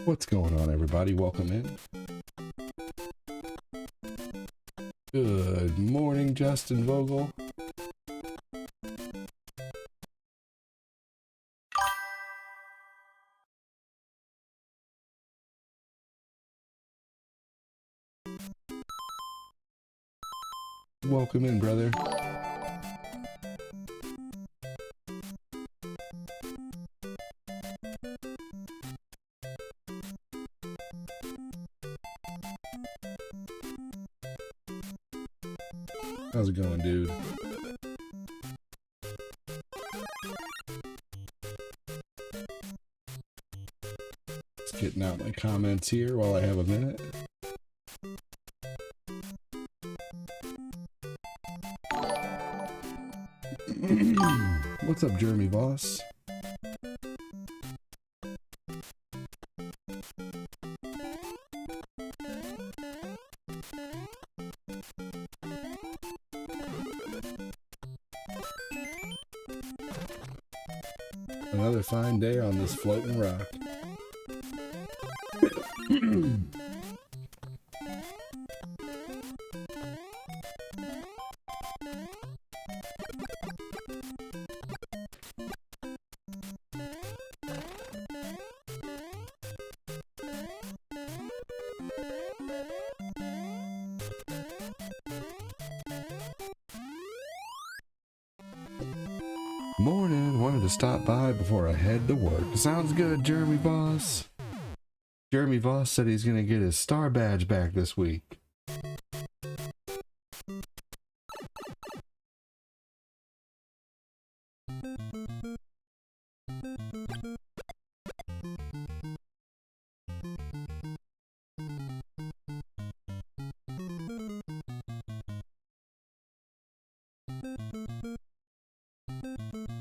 What's going on, everybody? Welcome in. Good morning, Justin Vogel. Welcome in, brother. How's it going, dude? Just getting out my comments here while I have a minute. What's up, Jeremy Voss? Another fine day on this floating rock. Morning, wanted to stop by before I head to work. Sounds good, Jeremy Voss. Jeremy Voss said he's gonna get his star badge back this week.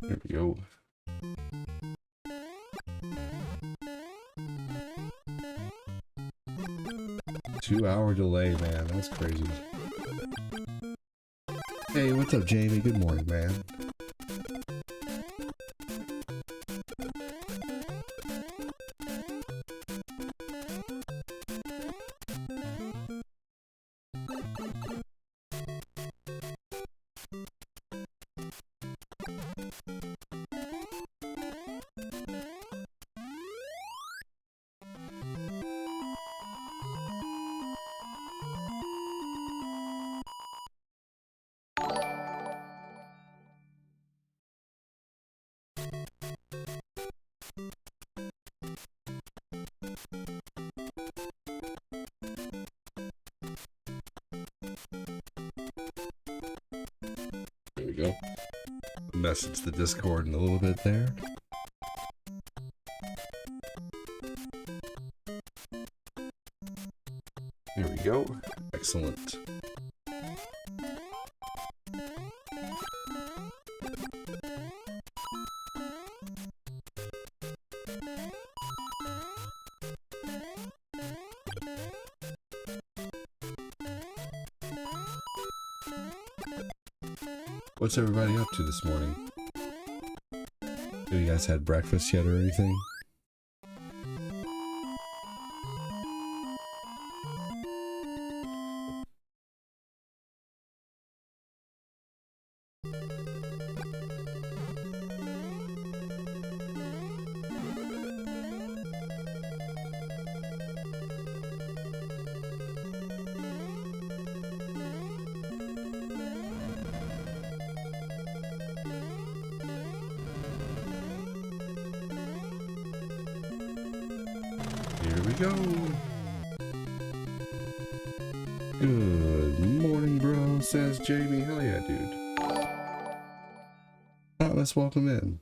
There we go. Two-hour delay, man. That's crazy. Hey, what's up, Jamie? Good morning, man. There we go. Message the Discord in a little bit there. There we go. Excellent. What's everybody up to this morning? Have you guys had breakfast yet or anything? Here we go. Good morning, bro, says Jamie. Hell yeah, dude. Thomas, welcome in.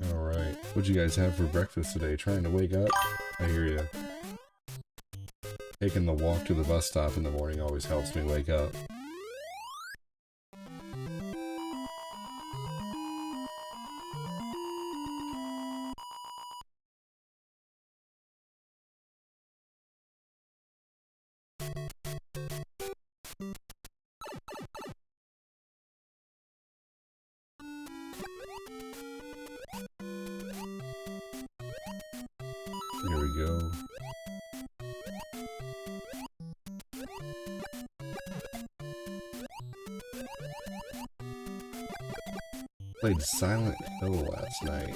Alright, what'd you guys have for breakfast today? Trying to wake up? I hear ya. Taking the walk to the bus stop in the morning always helps me wake up. Here we go. Played Silent Hill last night.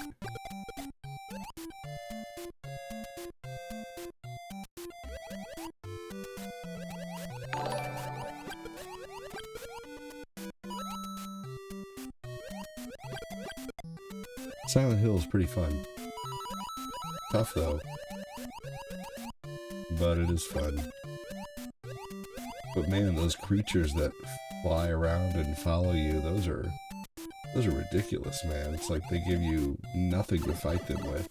Silent Hill is pretty fun. Tough though, but it is fun. But man, those creatures that fly around and follow you, those are ridiculous, man. It's like they give you nothing to fight them with.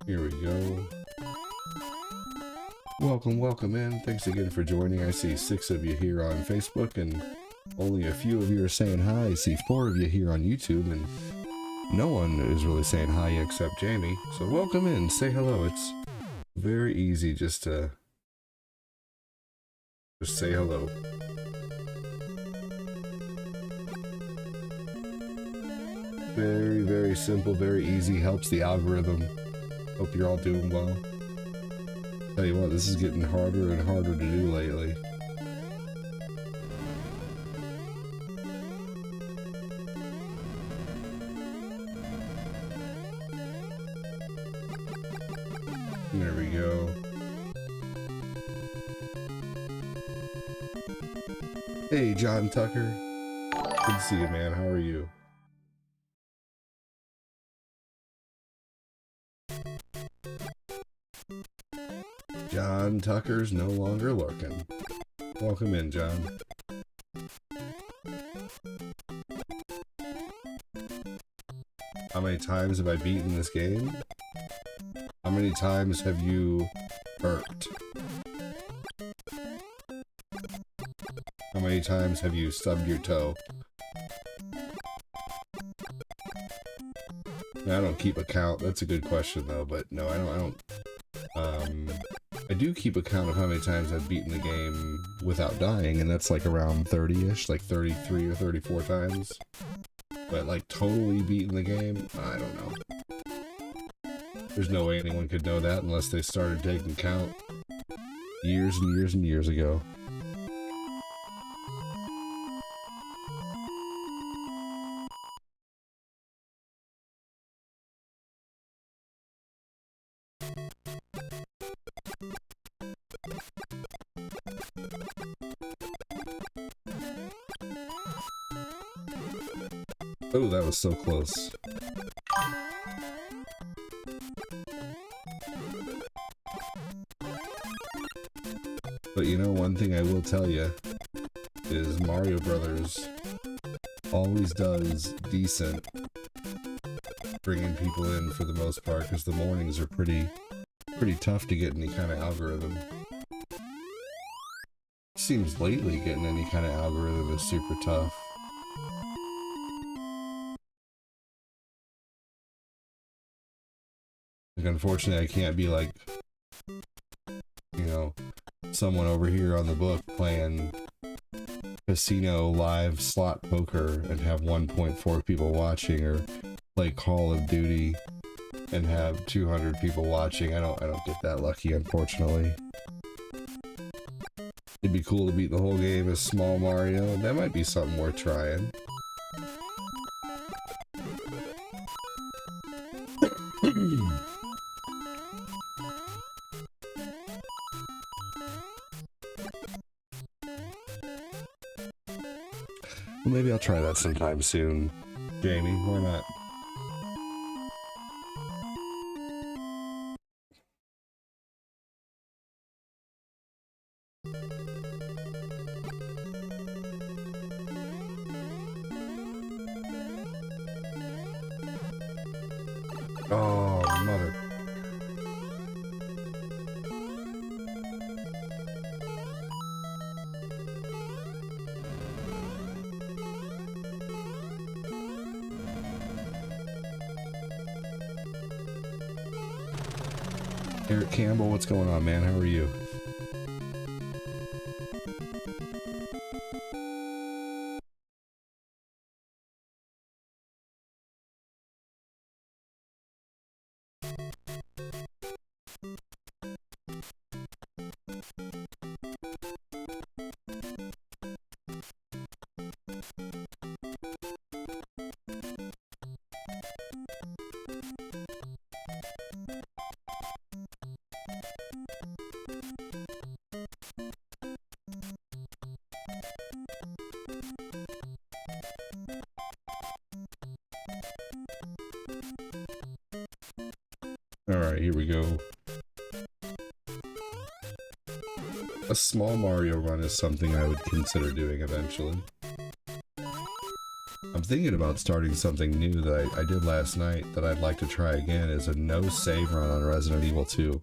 Here we go. Welcome in. Thanks again for joining. I see 6 of you here on Facebook, and only a few of you are saying hi. I see 4 of you here on YouTube, and no one is really saying hi except Jamie. So welcome in. Say hello. It's very easy just to say hello. Very, very simple, very easy. Helps the algorithm. Hope you're all doing well. Tell you what, this is getting harder and harder to do lately. There we go. Hey, John Tucker. Good to see you, man. How are you? John Tucker's no longer lurking. Welcome in, John. How many times have I beaten this game? How many times have you burped? How many times have you stubbed your toe? I don't keep a count. That's a good question, though. But no, I don't. I do keep a count of how many times I've beaten the game without dying, and that's like around 30-ish, like 33 or 34 times. But like totally beaten the game, I don't know. There's no way anyone could know that unless they started taking count years and years and years ago. Oh, that was so close. But you know, one thing I will tell you is Mario Brothers always does decent bringing people in for the most part, because the mornings are pretty Pretty tough to get any kind of algorithm. Seems lately getting any kind of algorithm is super tough. Like, unfortunately, I can't be like, you know, someone over here on the book playing casino live slot poker and have 1.4 people watching, or play Call of Duty and have 200 people watching. I don't get that lucky, unfortunately. It'd be cool to beat the whole game as Small Mario. That might be something worth trying. Well, maybe I'll try that sometime soon, Jamie. Why not? Oh, mother. Eric Campbell, what's going on, man? How are you? Alright, here we go. A small Mario run is something I would consider doing eventually. I'm thinking about starting something new that I did last night that I'd like to try again, is a no save run on Resident Evil 2.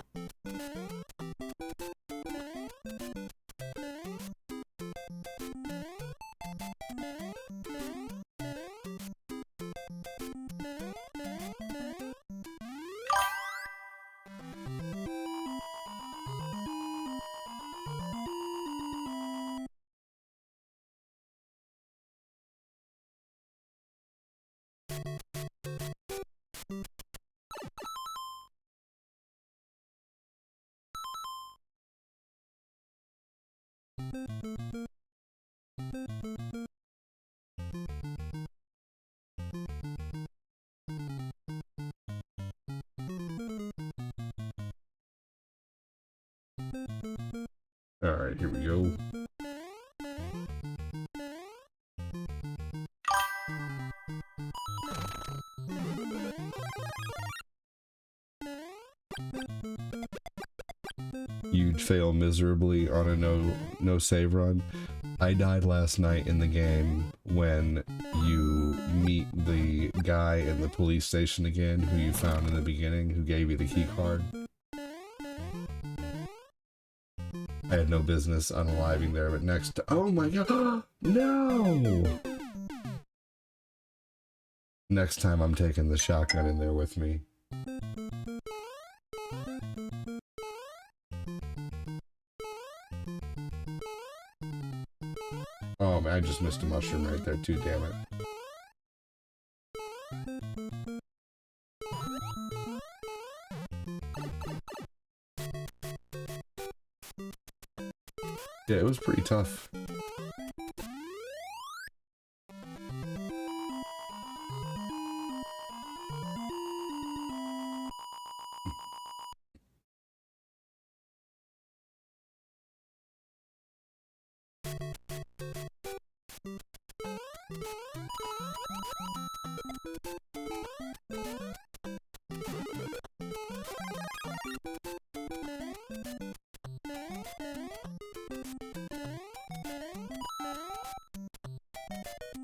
Alright, here we go. You'd fail miserably on a no save run. I died last night in the game when you meet the guy in the police station again who you found in the beginning, who gave you the key card. I had no business unaliving there, but next oh my god, no! Next time I'm taking the shotgun in there with me. Oh man, I just missed a mushroom right there too, damn it. Yeah, it was pretty tough.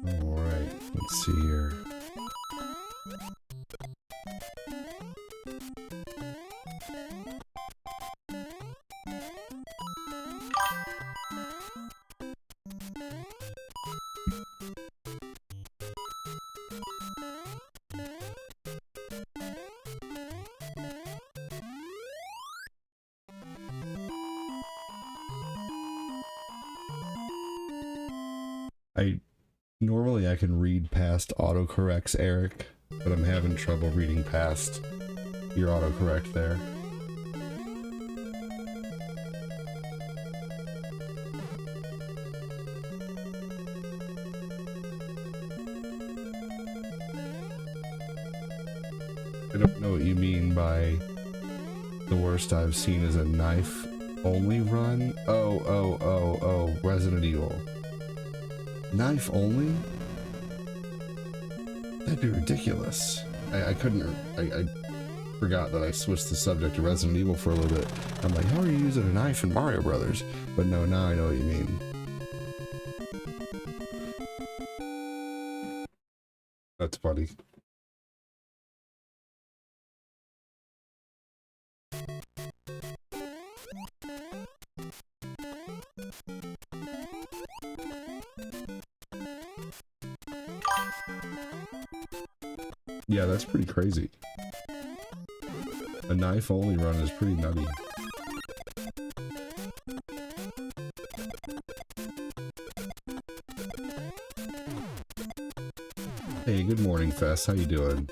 Alright, let's see here. Normally I can read past autocorrects, Eric, but I'm having trouble reading past your autocorrect there. I don't know what you mean by the worst I've seen is a knife only run. Oh, Resident Evil. Knife only? That'd be ridiculous. I forgot that I switched the subject to Resident Evil for a little bit. I'm like, how are you using a knife in Mario Brothers? But no, now I know what you mean. That's funny. Yeah, that's pretty crazy. A knife only run is pretty nutty. Hey, good morning, Fess. How you doing?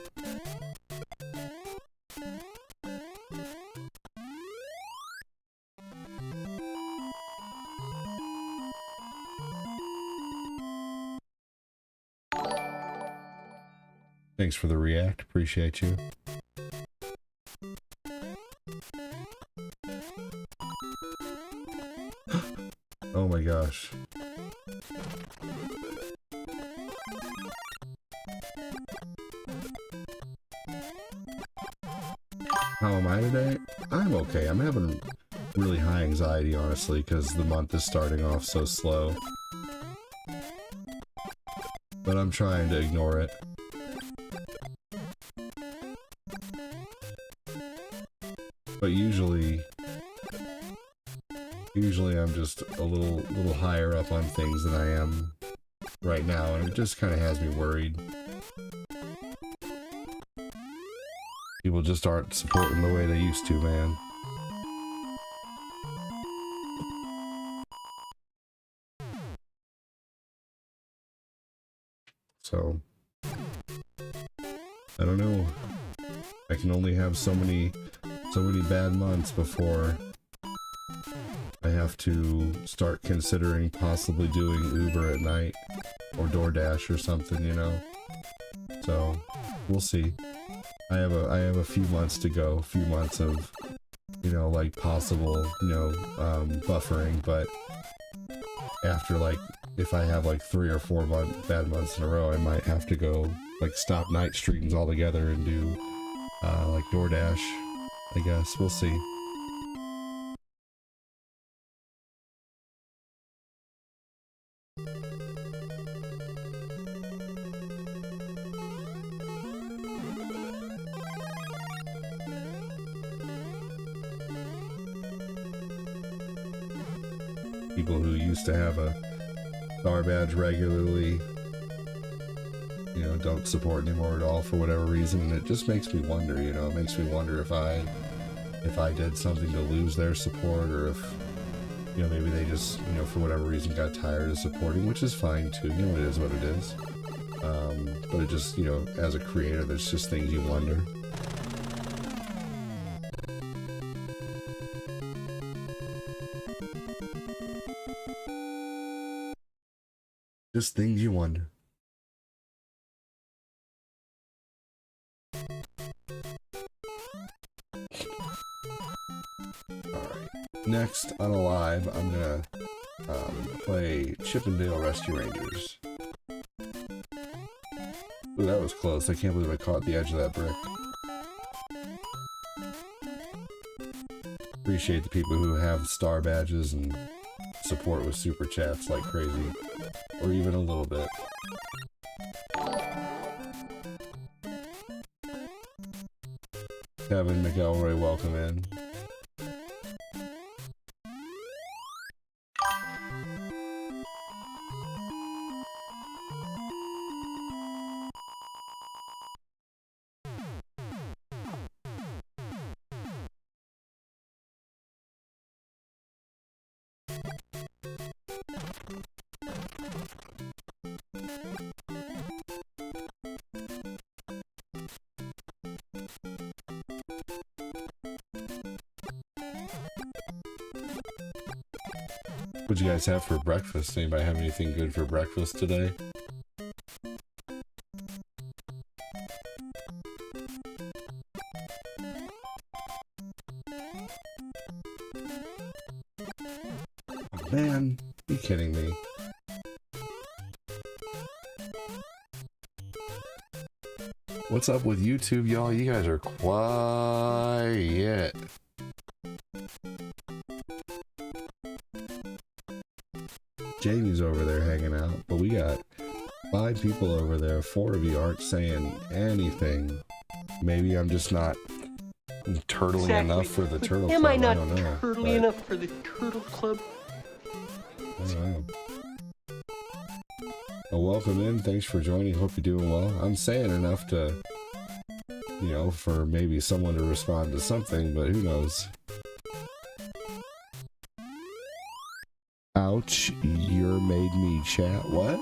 Thanks for the react. Appreciate you. Oh my gosh. How am I today? I'm okay. I'm having really high anxiety, honestly, because the month is starting off so slow. But I'm trying to ignore it. But usually I'm just a little higher up on things than I am right now, and it just kind of has me worried. People just aren't supporting the way they used to, man. So, I don't know. I can only have so many bad months before I have to start considering possibly doing Uber at night or DoorDash or something, you know. So, we'll see. I have a few months to go, a few months of, you know, like possible, you know, buffering, but after, like, if I have like 3 or 4 bad months in a row, I might have to go, like, stop night streams altogether and do, like DoorDash, I guess. We'll see. People who used to have a star badge regularly, you know, don't support anymore at all for whatever reason, and it just makes me wonder, you know, it makes me wonder if I did something to lose their support, or if, you know, maybe they just, you know, for whatever reason got tired of supporting, which is fine too, you know, it is what it is. But it just, you know, as a creator, there's just things you wonder. Just things you wonder. Alright. Next, on a live, I'm gonna play Chippendale Rescue Rangers. Ooh, that was close. I can't believe I caught the edge of that brick. Appreciate the people who have star badges and support with super chats like crazy. Or even a little bit. Kevin McElroy, welcome in. What'd you guys have for breakfast? Anybody have anything good for breakfast today? Oh, man, are you kidding me? What's up with YouTube, y'all? You guys are quiet. Jamie's over there hanging out, but we got 5 people over there. 4 of you aren't saying anything. Maybe I'm just not turtling enough for the turtle club. Am I not don't know, turtly enough for the turtle club? I don't know. Well, welcome in. Thanks for joining. Hope you're doing well. I'm saying enough to, you know, for maybe someone to respond to something, but who knows? Ouch, you're made me chat. What?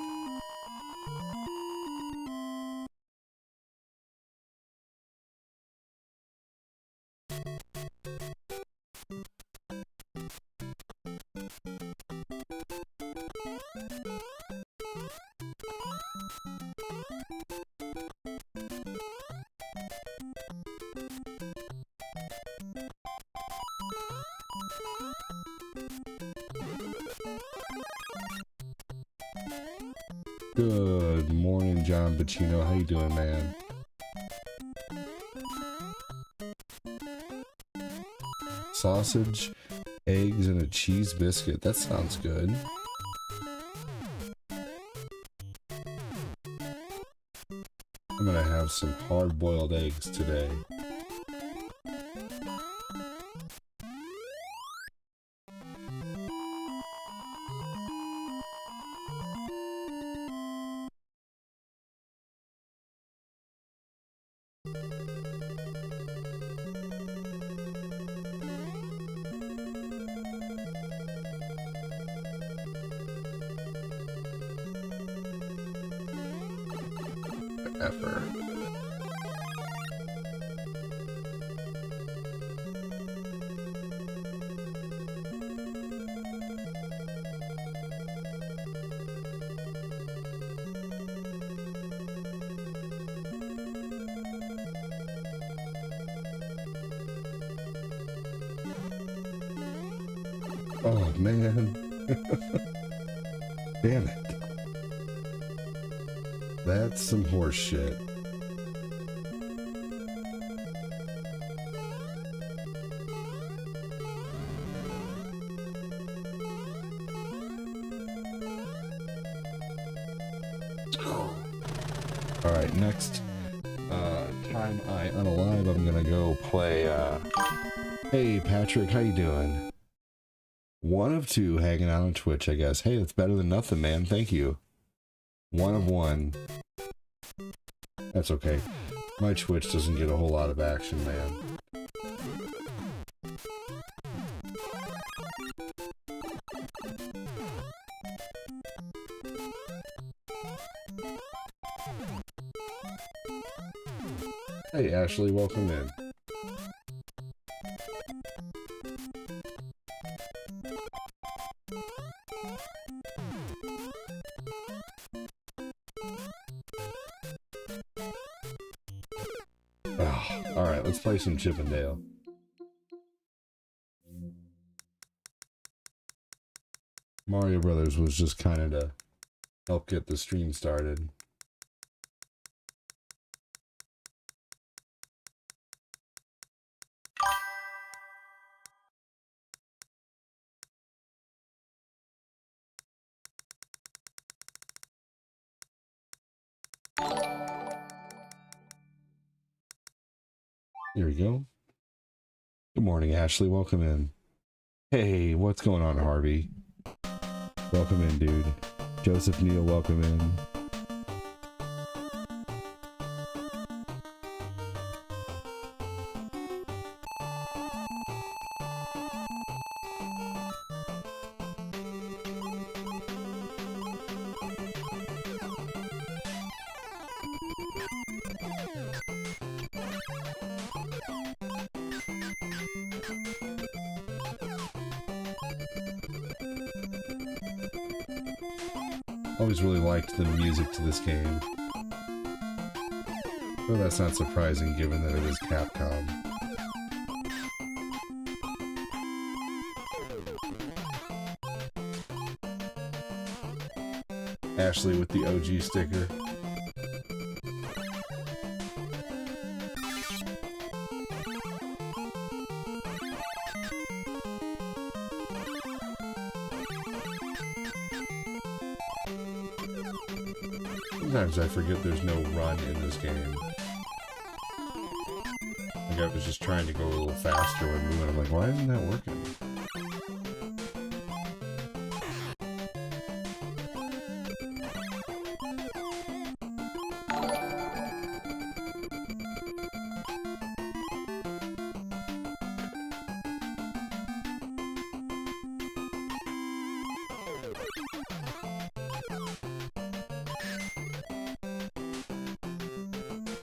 Good morning, John Bacino. How you doing, man? Sausage, eggs, and a cheese biscuit. That sounds good. I'm gonna have some hard-boiled eggs today. Ever. Oh man. Damn it. That's some horse shit. Alright, next time I unalive, I'm gonna go play, hey Patrick, how you doing? 1 of 2 hanging out on Twitch, I guess. Hey, that's better than nothing, man. Thank you. 1 of 1. That's okay. My Twitch doesn't get a whole lot of action, man. Hey Ashley, welcome in. Alright, let's play some Chippendale. Mario Brothers was just kind of to help get the stream started. Here we go. Good morning, Ashley. Welcome in. Hey, what's going on, Harvey? Welcome in, dude. Joseph Neal, welcome in. Always really liked the music to this game. Well, that's not surprising given that it is Capcom. Ashley with the OG sticker. Sometimes I forget there's no run in this game. Like I was just trying to go a little faster when moving. I'm like, why isn't that working?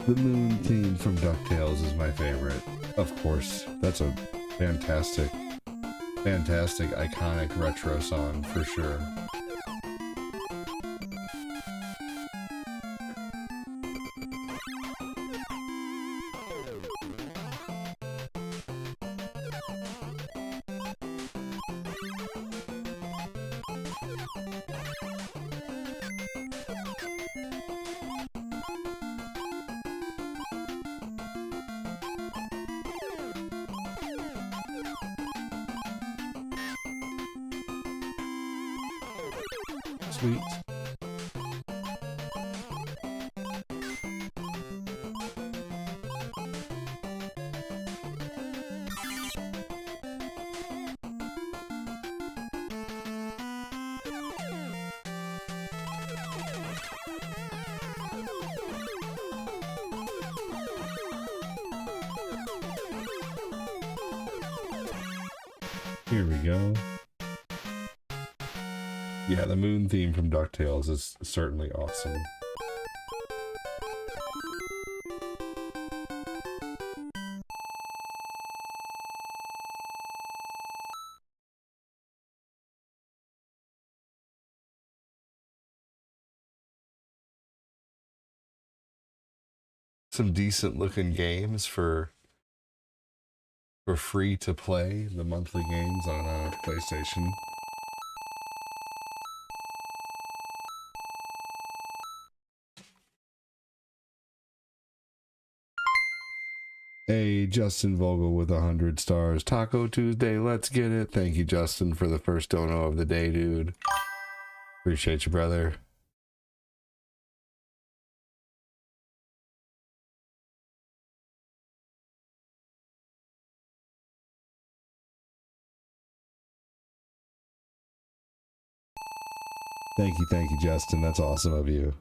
The moon theme from DuckTales is my favorite. Of course, that's a fantastic, iconic retro song for sure. Sweet. Here we go. Yeah, the moon theme from DuckTales is certainly awesome. Some decent looking games for free to play, the monthly games on PlayStation. Hey, Justin Vogel with 100 stars. Taco Tuesday, let's get it. Thank you, Justin, for the first dono of the day, dude. Appreciate you, brother. Thank you, Justin. That's awesome of you.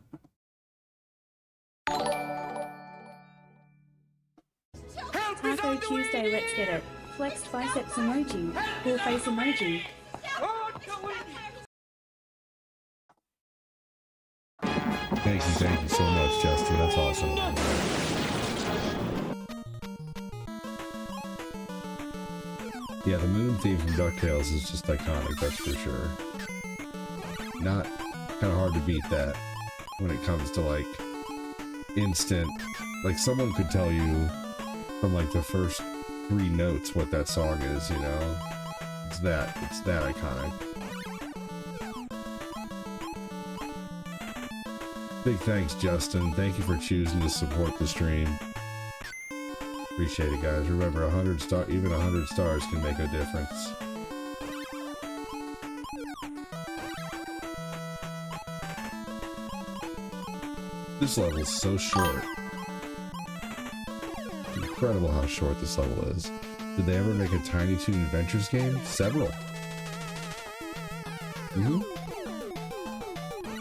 Taco Tuesday, let's get it. Flexed biceps emoji. Cool face emoji. Thank you so much, Justin. That's awesome. Yeah, the moon theme from DuckTales is just iconic, that's for sure. Not kind of hard to beat that when it comes to like instant, like someone could tell you from like the first 3 notes what that song is, you know? It's that iconic. Big thanks, Justin. Thank you for choosing to support the stream. Appreciate it, guys. Remember, even 100 stars can make a difference. This level is so short. It's incredible how short this level is. Did they ever make a Tiny Toon Adventures game? Several.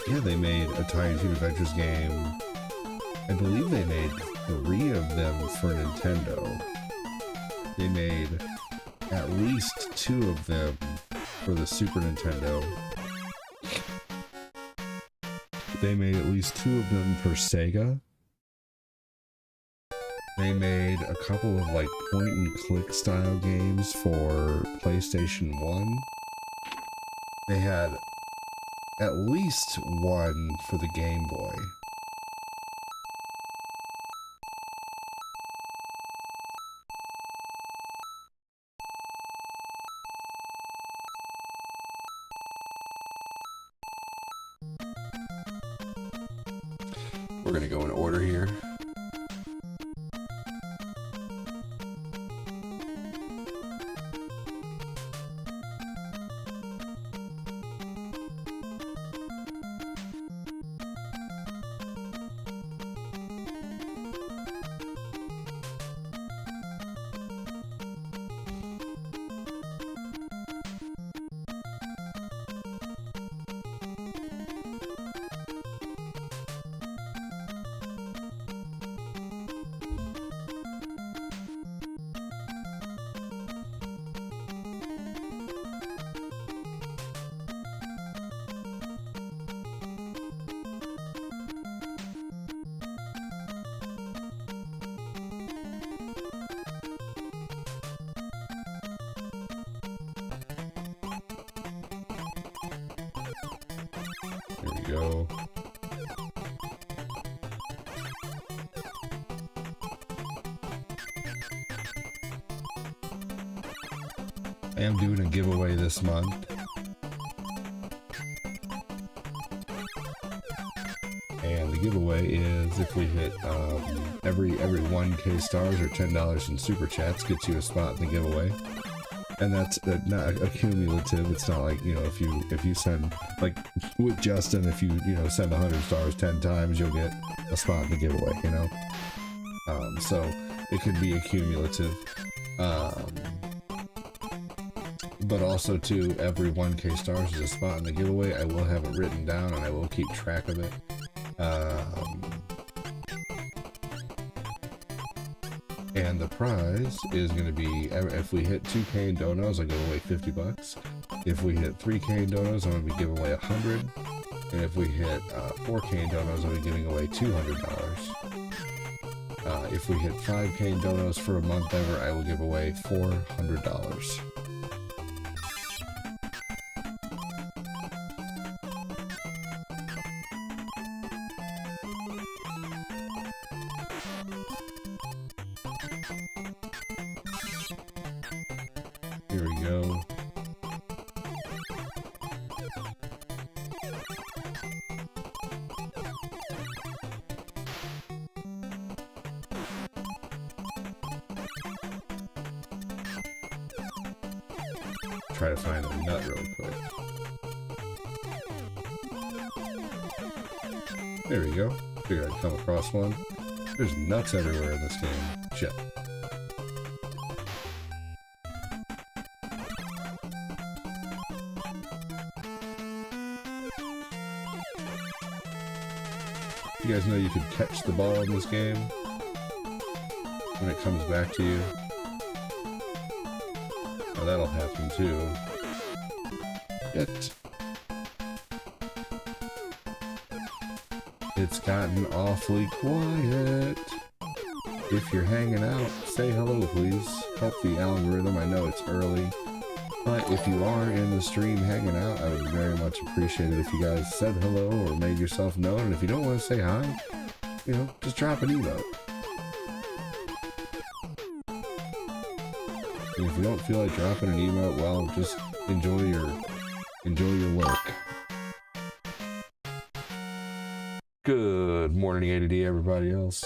Yeah, they made a Tiny Toon Adventures game. I believe they made 3 of them for Nintendo. They made at least 2 of them for the Super Nintendo. They made at least 2 of them for Sega. They made a couple of like point-and-click style games for PlayStation 1. They had at least one for the Game Boy. We're gonna go in order here. There we go. I am doing a giveaway this month. And the giveaway is if we hit every 1K stars or $10 in super chats gets you a spot in the giveaway. And that's not a cumulative. It's not like, you know, if you send, like with Justin, if you send 100 stars 10 times, you'll get a spot in the giveaway, you know. So it could be a cumulative. But also too, every 1K stars is a spot in the giveaway. I will have it written down and I will keep track of it. And the prize is going to be, if we hit 2K in donos, I'll give away 50 bucks. If we hit 3K in donos, I'm going to be giving away 100. And if we hit 4K in donos, I'll be giving away $200. If we hit 5K in donos for a month ever, I will give away $400. Here we go. Try to find a nut real quick. There we go. Figured I'd come across one. There's nuts everywhere in this game. Shit. You guys know you can catch the ball in this game when it comes back to you. Well, that'll happen too. It's gotten awfully quiet. If you're hanging out, say hello please. Help the algorithm. I know it's early, but if you are in the stream hanging out, I would very much appreciate it if you guys said hello or made yourself known. And if you don't want to say hi, you know, just drop an emote. And if you don't feel like dropping an emote, well, just enjoy your work. Good morning, ADD, everybody else.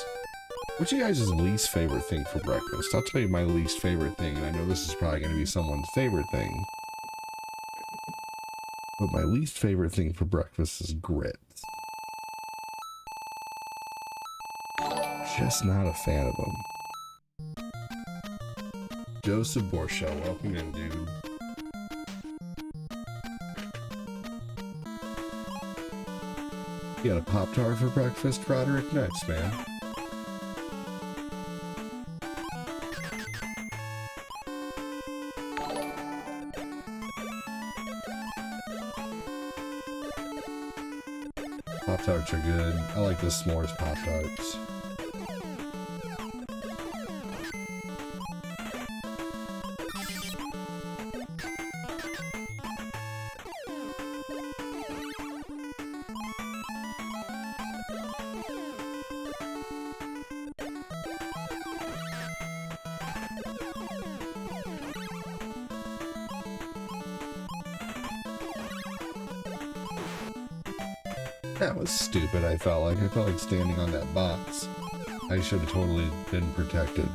What's you guys' least favorite thing for breakfast? I'll tell you my least favorite thing, and I know this is probably going to be someone's favorite thing. But my least favorite thing for breakfast is grits. Just not a fan of them. Joseph Borchell, welcome in, dude. You got a Pop-Tart for breakfast, Roderick? Nice, man. Pop-Tarts are good. I like the s'mores Pop-Tarts. That was stupid, I felt like standing on that box. I should have totally been protected.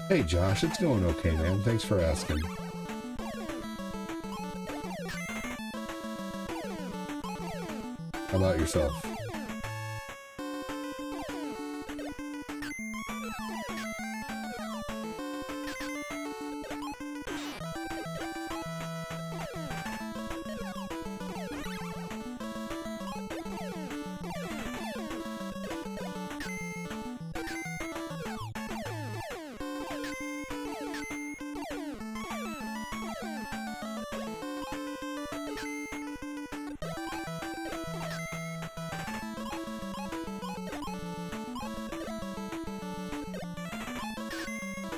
Hey Josh, it's going okay, man. Thanks for asking. How about yourself?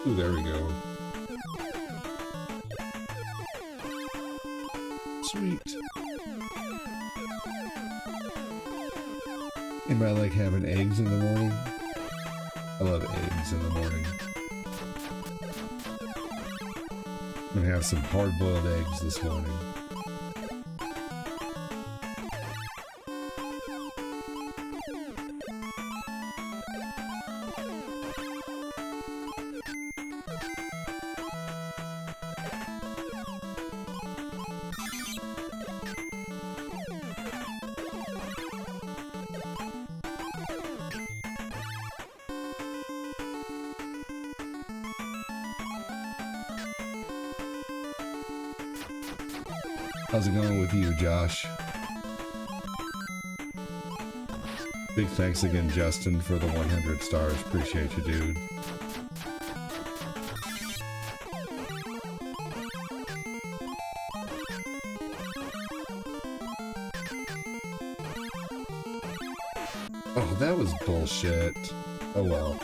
Ooh, there we go. Sweet. Anybody like having eggs in the morning? I love eggs in the morning. I'm gonna have some hard-boiled eggs this morning. How's it going with you, Josh? Big thanks again, Justin, for the 100 stars. Appreciate you, dude. Oh, that was bullshit. Oh well.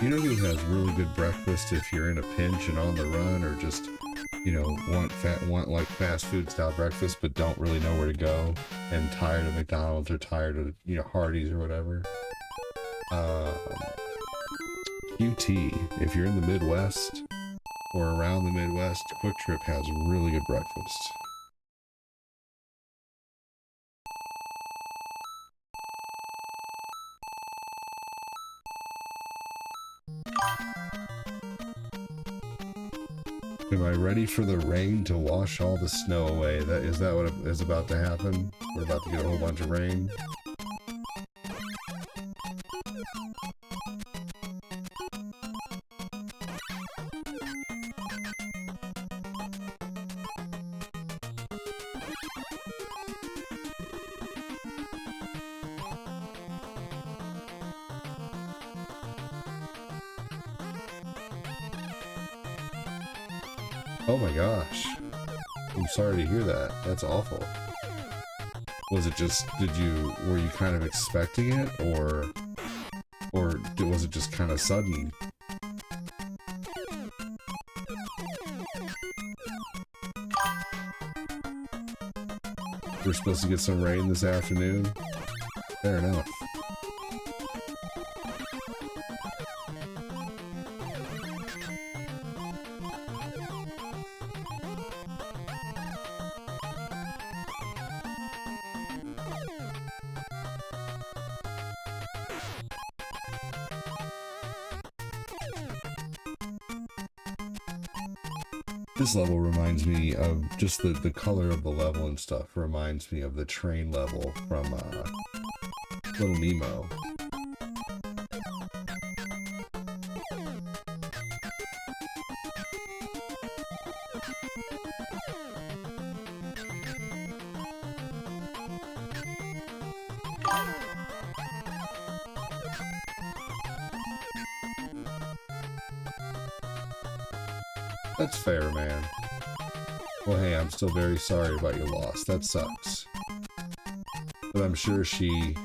You know who has really good breakfast if you're in a pinch and on the run, or just, you know, want like fast food style breakfast but don't really know where to go and tired of McDonald's or tired of, you know, Hardee's or whatever? QT, if you're in the Midwest or around the Midwest, Quick Trip has really good breakfast. Am I ready for the rain to wash all the snow away? Is that what is about to happen? We're about to get a whole bunch of rain. Oh my gosh. I'm sorry to hear that. That's awful. Was it just, were you kind of expecting it, or was it just kind of sudden? We're supposed to get some rain this afternoon? Fair enough. This level reminds me of just the color of the level and stuff reminds me of the train level from Little Nemo. That's fair, man. Well, hey, I'm still very sorry about your loss. That sucks. But I'm sure she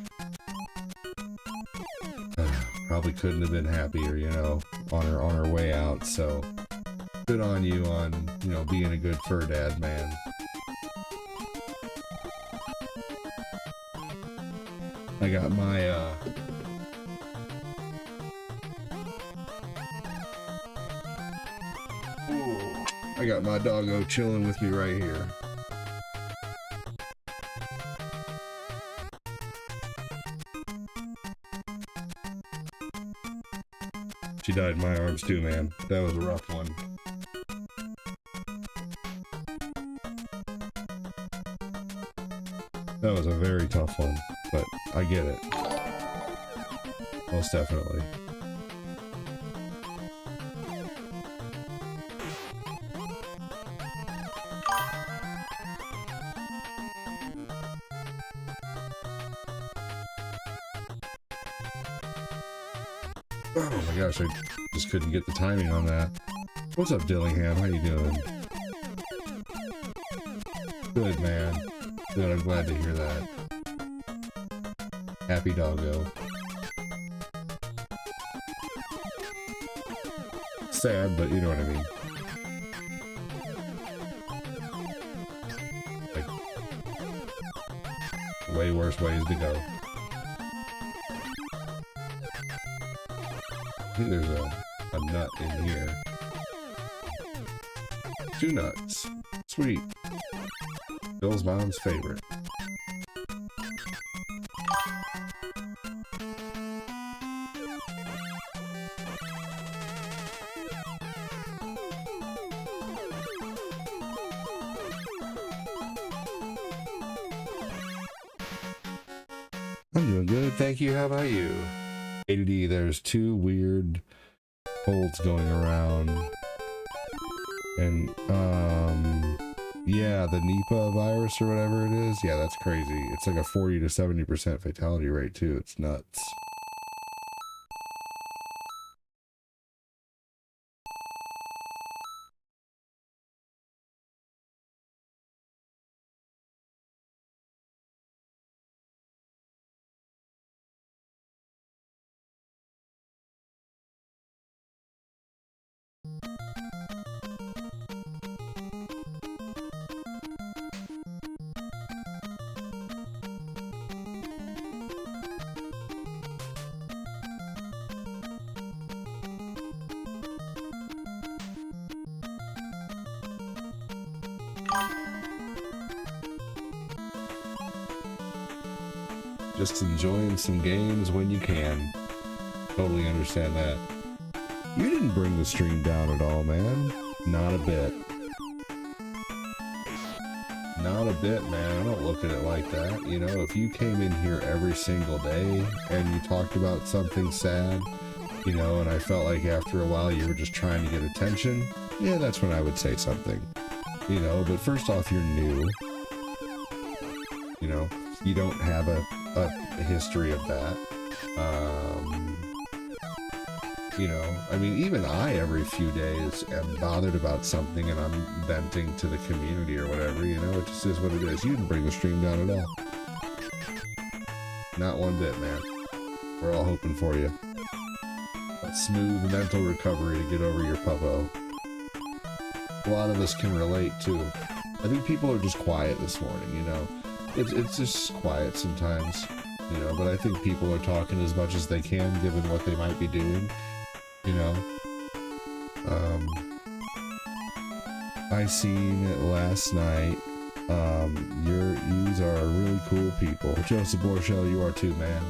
probably couldn't have been happier, you know, on her way out. So good on you on, you know, being a good fur dad, man. I got my I got my doggo chilling with me right here. She died in my arms too, man. That was a rough one. That was a very tough one, but I get it. Most definitely. Oh my gosh, I just couldn't get the timing on that. What's up, Dillingham? How you doing? Good, man. Good, I'm glad to hear that. Happy doggo. Sad, but you know what I mean. Like, way worse ways to go. I think there's a nut in here. 2 nuts. Sweet. Bill's mom's favorite. I'm doing good, thank you. How about you? ADD, there's 2 weird holds going around. And, yeah, the Nipah virus or whatever it is. Yeah, that's crazy. It's like a 40 to 70% fatality rate, too. It's nuts. Just enjoying some games when you can. Totally understand that. You didn't bring the stream down at all, man. Not a bit. Not a bit, man. I don't look at it like that. You know, if you came in here every single day and you talked about something sad, you know, and I felt like after a while you were just trying to get attention, yeah, that's when I would say something. You know, but first off, you're new. You know, you don't have a history of that. You know, I mean, even I, every few days, am bothered about something and I'm venting to the community or whatever, you know, it just is what it is. You didn't bring the stream down at all. Not one bit, man. We're all hoping for you. A smooth mental recovery to get over your puppo. A lot of us can relate, too. I think people are just quiet this morning, you know. It's just quiet sometimes, you know, but I think people are talking as much as they can given what they might be doing, you know. I seen it last night. Yous are really cool people. Joseph Borchell, you are too, man.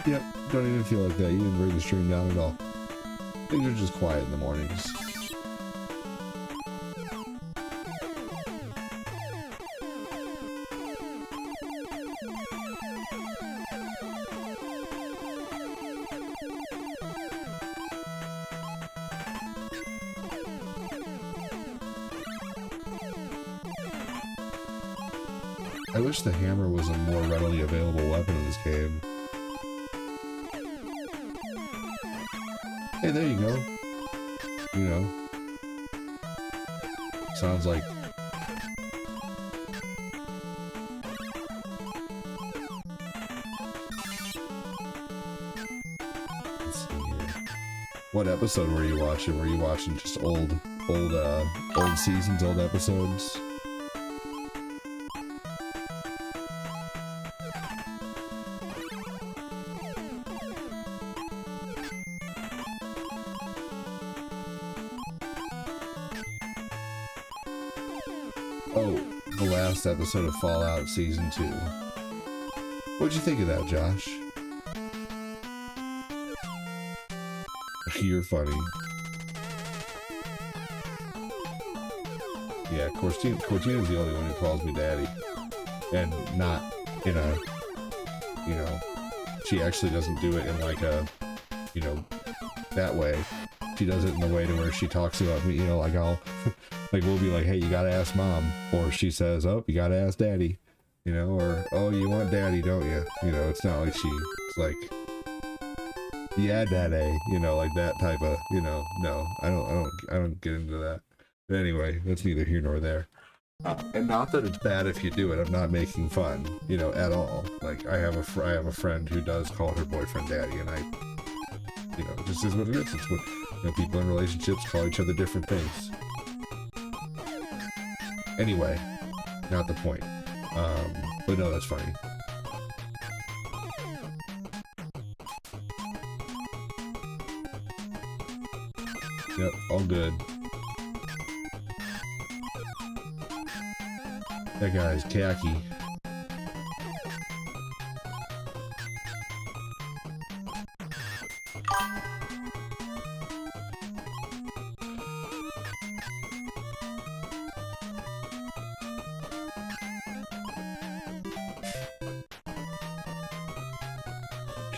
Yep, don't even feel like that. You didn't bring the stream down at all. Things are just quiet in the mornings. I wish the hammer was a more readily available weapon in this game. Hey, there you go. You know. Sounds like What episode were you watching? Were you watching just old seasons, old episodes? Oh, the last episode of Fallout Season 2. What'd you think of that, Josh? You're funny. Yeah, Cortina's the only one who calls me daddy. And not in a, you know, she actually doesn't do it in like a, you know, that way. She does it in the way to where she talks about me, you know, like I'll, like we'll be like, hey, you gotta ask mom. Or she says, oh, you gotta ask daddy. You know, or, oh, you want daddy, don't you? You know, it's not like it's like, yeah, daddy, you know, like that type of, you know, no, I don't get into that. But anyway, that's neither here nor there. And not that it's bad if you do it. I'm not making fun, you know, at all. Like I have a friend who does call her boyfriend daddy, and I, you know, this is what it is. It's what, you know, people in relationships call each other different things. Anyway, not the point. But no, that's funny. Yep, all good. That guy's khaki.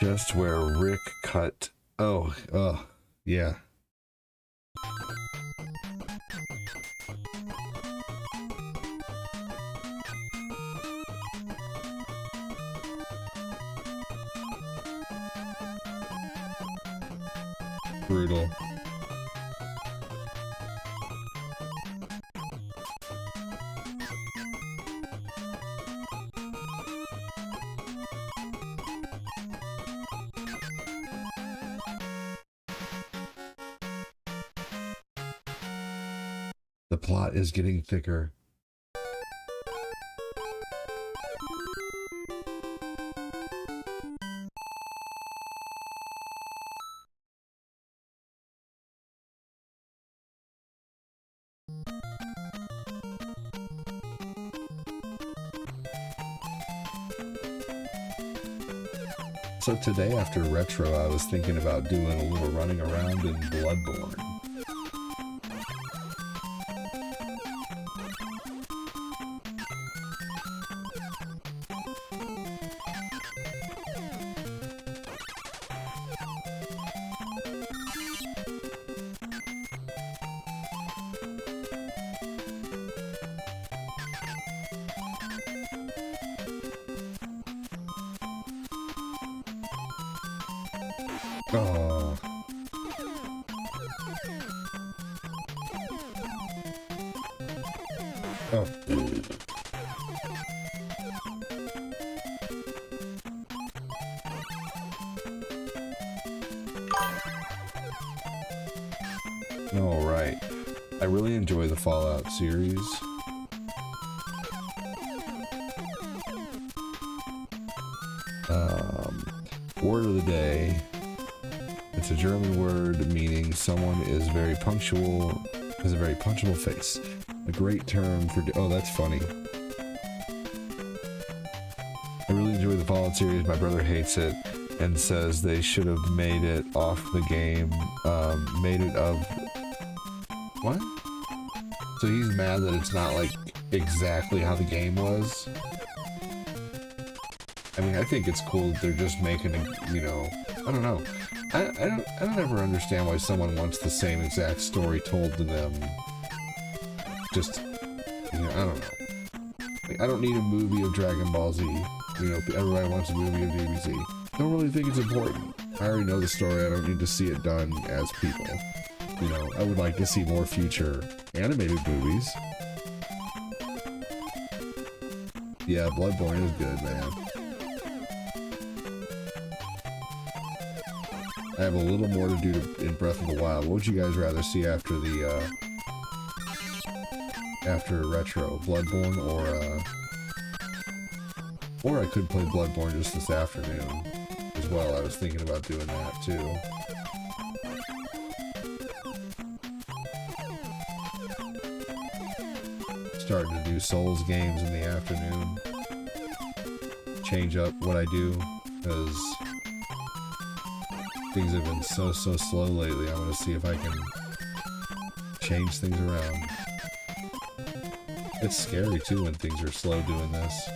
Just where Rick cut. Oh, yeah. Brutal. The plot is getting thicker. So today after Retro, I was thinking about doing a little running around in Bloodborne. Oh. Oh. All right. I really enjoy the Fallout series. Word of the day. It's a German word meaning someone is very punctual, has a very punctual face. A great term for... Oh, that's funny. I really enjoy the Fallout series. My brother hates it and says they should have made it off the game. Made it of... What? So he's mad that it's not like exactly how the game was. I mean, I think it's cool that they're just making a, you know, I don't know. I don't ever understand why someone wants the same exact story told to them. Just, you know, I don't know. Like, I don't need a movie of Dragon Ball Z. You know, everybody wants a movie of DBZ. Don't really think it's important. I already know the story. I don't need to see it done as people. You know, I would like to see more future animated movies. Yeah, Bloodborne is good, man. I have a little more to do in Breath of the Wild. What would you guys rather see after the, after Retro? Bloodborne or I could play Bloodborne just this afternoon as well. I was thinking about doing that too. Starting to do Souls games in the afternoon. Change up what I do, because things have been so slow lately. I'm gonna see if I can change things around. It's scary too when things are slow doing this.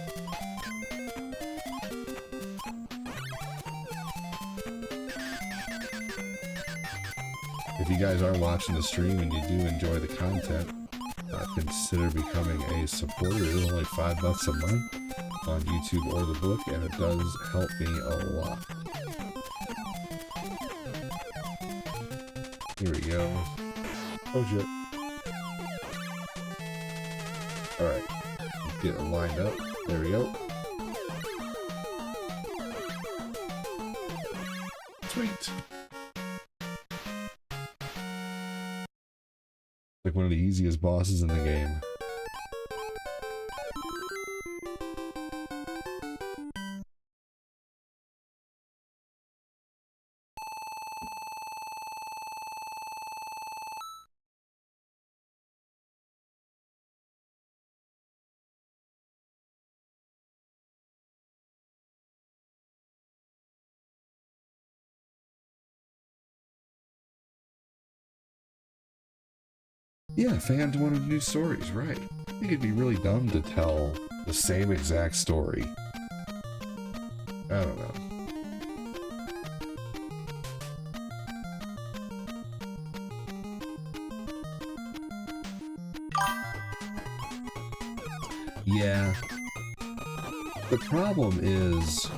If you guys are watching the stream and you do enjoy the content, consider becoming a supporter. It's only $5 a month on YouTube or the book, and it does help me a lot. Here we go. Oh shit. Alright. Get it lined up. There we go. Sweet. Like one of the easiest bosses in the game. Yeah, fans wanted new stories, right. I think it'd be really dumb to tell the same exact story. I don't know. Yeah. The problem is,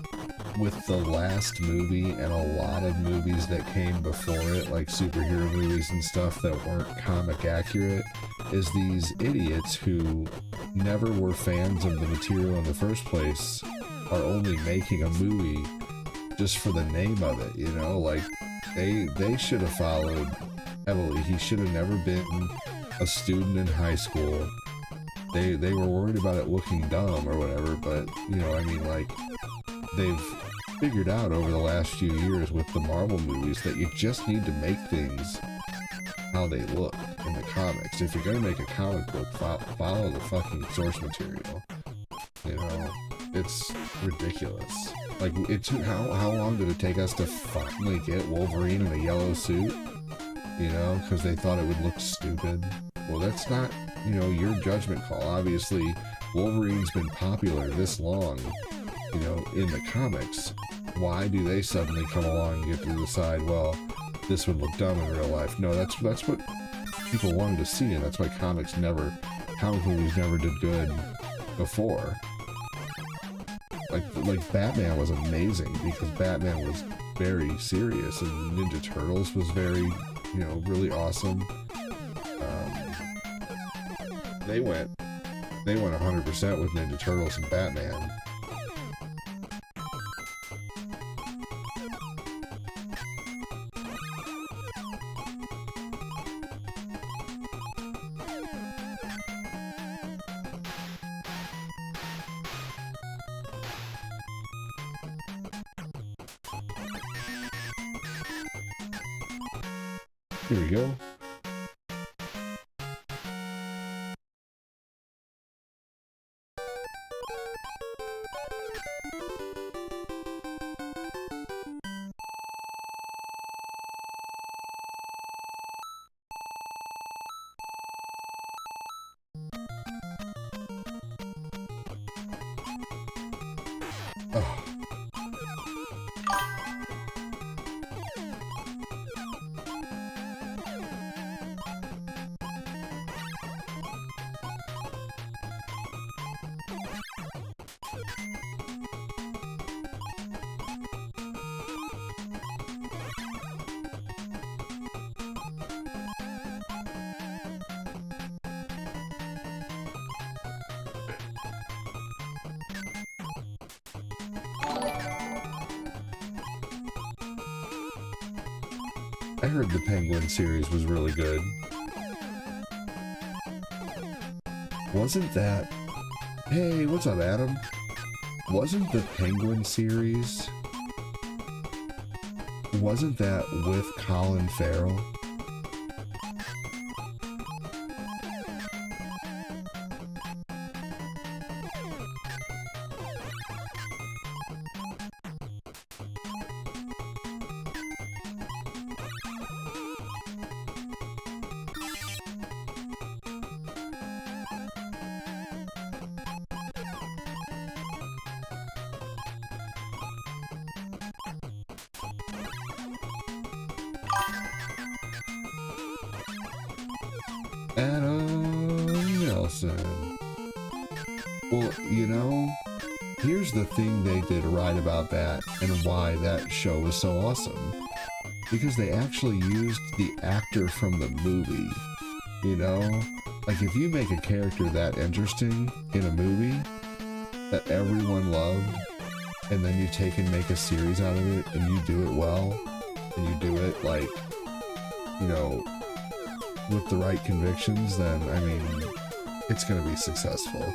with the last movie and a lot of movies that came before it, like superhero movies and stuff that weren't comic accurate, is these idiots who never were fans of the material in the first place are only making a movie just for the name of it, you know? Like, they should have followed heavily. He should have never been a student in high school. They were worried about it looking dumb or whatever, but, you know, I mean, like, they've figured out over the last few years with the Marvel movies that you just need to make things how they look in the comics. If you're gonna make a comic book, follow the fucking source material. You know, it's ridiculous. Like, it took, how long did it take us to finally get Wolverine in a yellow suit? You know, because they thought it would look stupid. Well, that's not, you know, your judgment call. Obviously, Wolverine's been popular this long, you know, in the comics. Why do they suddenly come along and get to decide, well, this would look dumb in real life? No, that's what people wanted to see, and that's why comic movies never did good before. Like Batman was amazing because Batman was very serious, and Ninja Turtles was very, you know, really awesome. They went 100% with Ninja Turtles and Batman. Here we go. I heard the Penguin series was really good. Wasn't that... Hey, what's up, Adam? Wasn't the Penguin series... Wasn't that with Colin Farrell? Adam Nelson. Well, you know, here's the thing they did right about that and why that show was so awesome. Because they actually used the actor from the movie, you know? Like, if you make a character that interesting in a movie that everyone loved, and then you take and make a series out of it, and you do it well, and you do it, like, you know, with the right convictions, then, I mean, it's gonna be successful.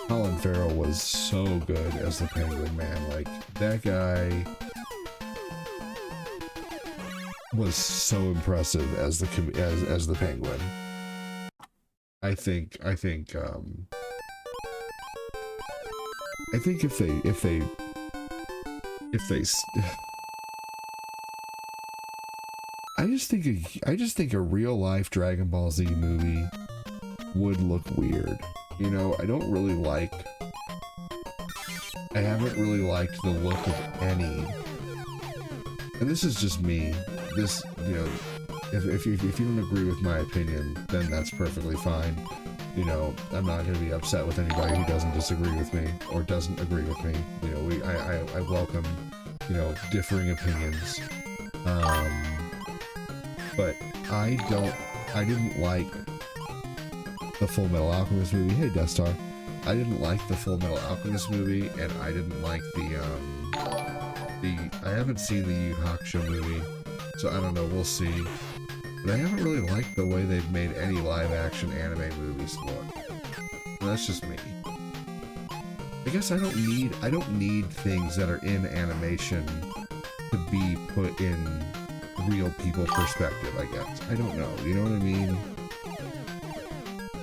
Colin Farrell was so good as the Penguin, man. Like, that guy was so impressive as the as the Penguin. I think if they I just think a real life Dragon Ball Z movie would look weird. You know, I haven't really liked the look of any, and this is just me. This, you know, if you don't agree with my opinion, then that's perfectly fine. You know, I'm not going to be upset with anybody who doesn't disagree with me or doesn't agree with me. You know, I welcome, you know, differing opinions. But I didn't like the Full Metal Alchemist movie. Hey, Death Star. I didn't like the Full Metal Alchemist movie, and I didn't like I haven't seen the Yu Hakusho movie, so I don't know, we'll see. But I haven't really liked the way they've made any live-action anime movies look. And that's just me. I guess I don't need things that are in animation to be put in real people perspective, I guess. I don't know, you know what I mean?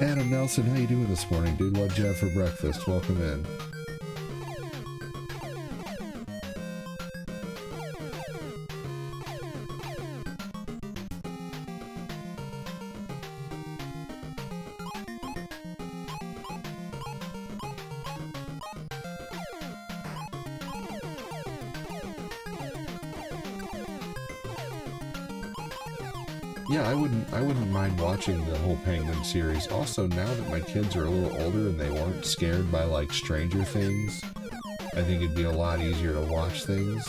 Adam Nelson, how you doing this morning, dude? What'd you have for breakfast? Welcome in. Yeah, I wouldn't mind watching the whole Penguin series. Also, now that my kids are a little older and they weren't scared by, like, Stranger Things, I think it'd be a lot easier to watch things.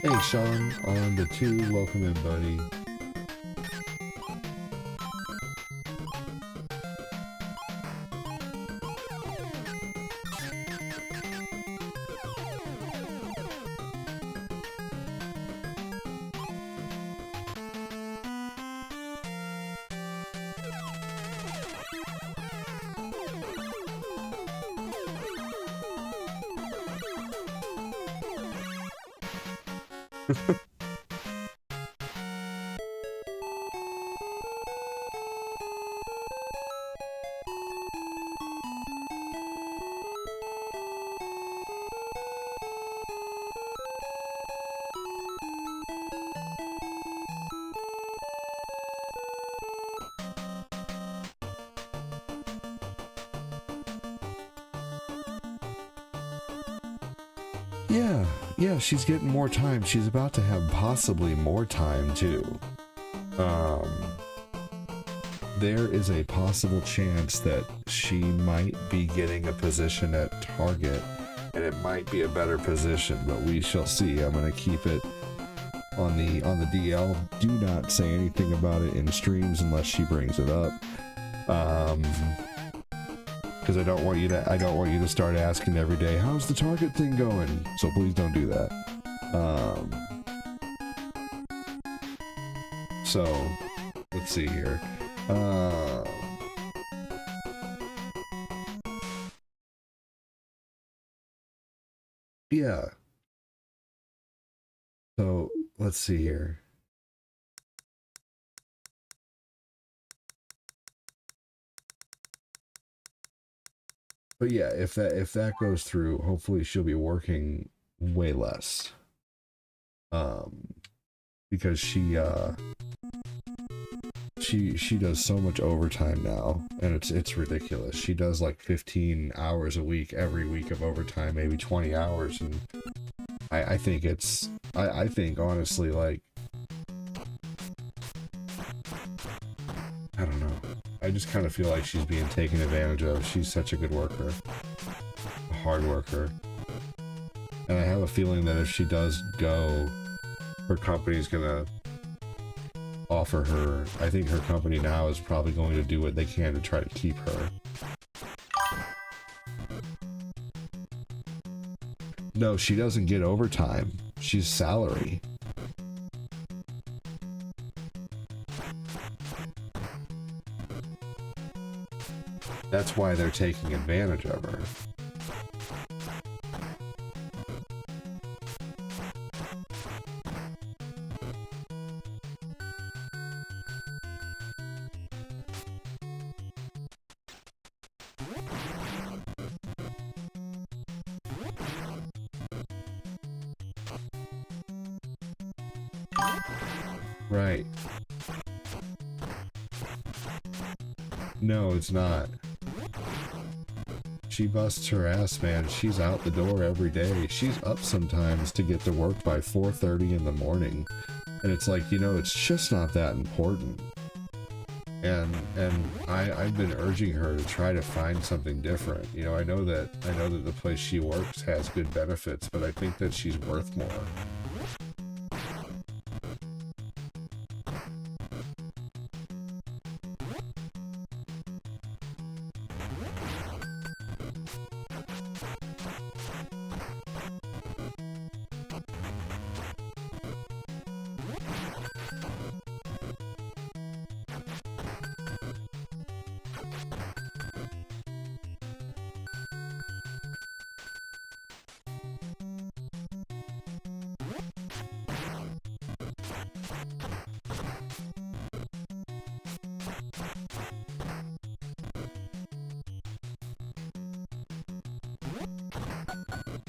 Hey Sean, on the 2, welcome in, buddy. Yeah, she's getting more time. She's about to have possibly more time too. There is a possible chance that she might be getting a position at Target, and it might be a better position, but we shall see. I'm gonna keep it on the DL. Do not say anything about it in streams unless she brings it up. Because I don't want you to start asking every day, how's the Target thing going? So please don't do that. So let's see here. Yeah. So let's see here. But yeah, if that goes through, hopefully she'll be working way less. Because she does so much overtime now, and it's ridiculous. She does like 15 hours a week, every week of overtime, maybe 20 hours, and I think I think honestly, like, I don't know. I just kind of feel like she's being taken advantage of. She's such a good worker, a hard worker, and I have a feeling that if she does go, her company's gonna offer her. I think her company now is probably going to do what they can to try to keep her. No, she doesn't get overtime. She's salary. That's why they're taking advantage of her. Right. No, it's not. She busts her ass, man. She's out the door every day. She's up sometimes to get to work by 4:30 in the morning. And it's like, you know, it's just not that important. And I've been urging her to try to find something different. You know, I know that the place she works has good benefits, but I think that she's worth more.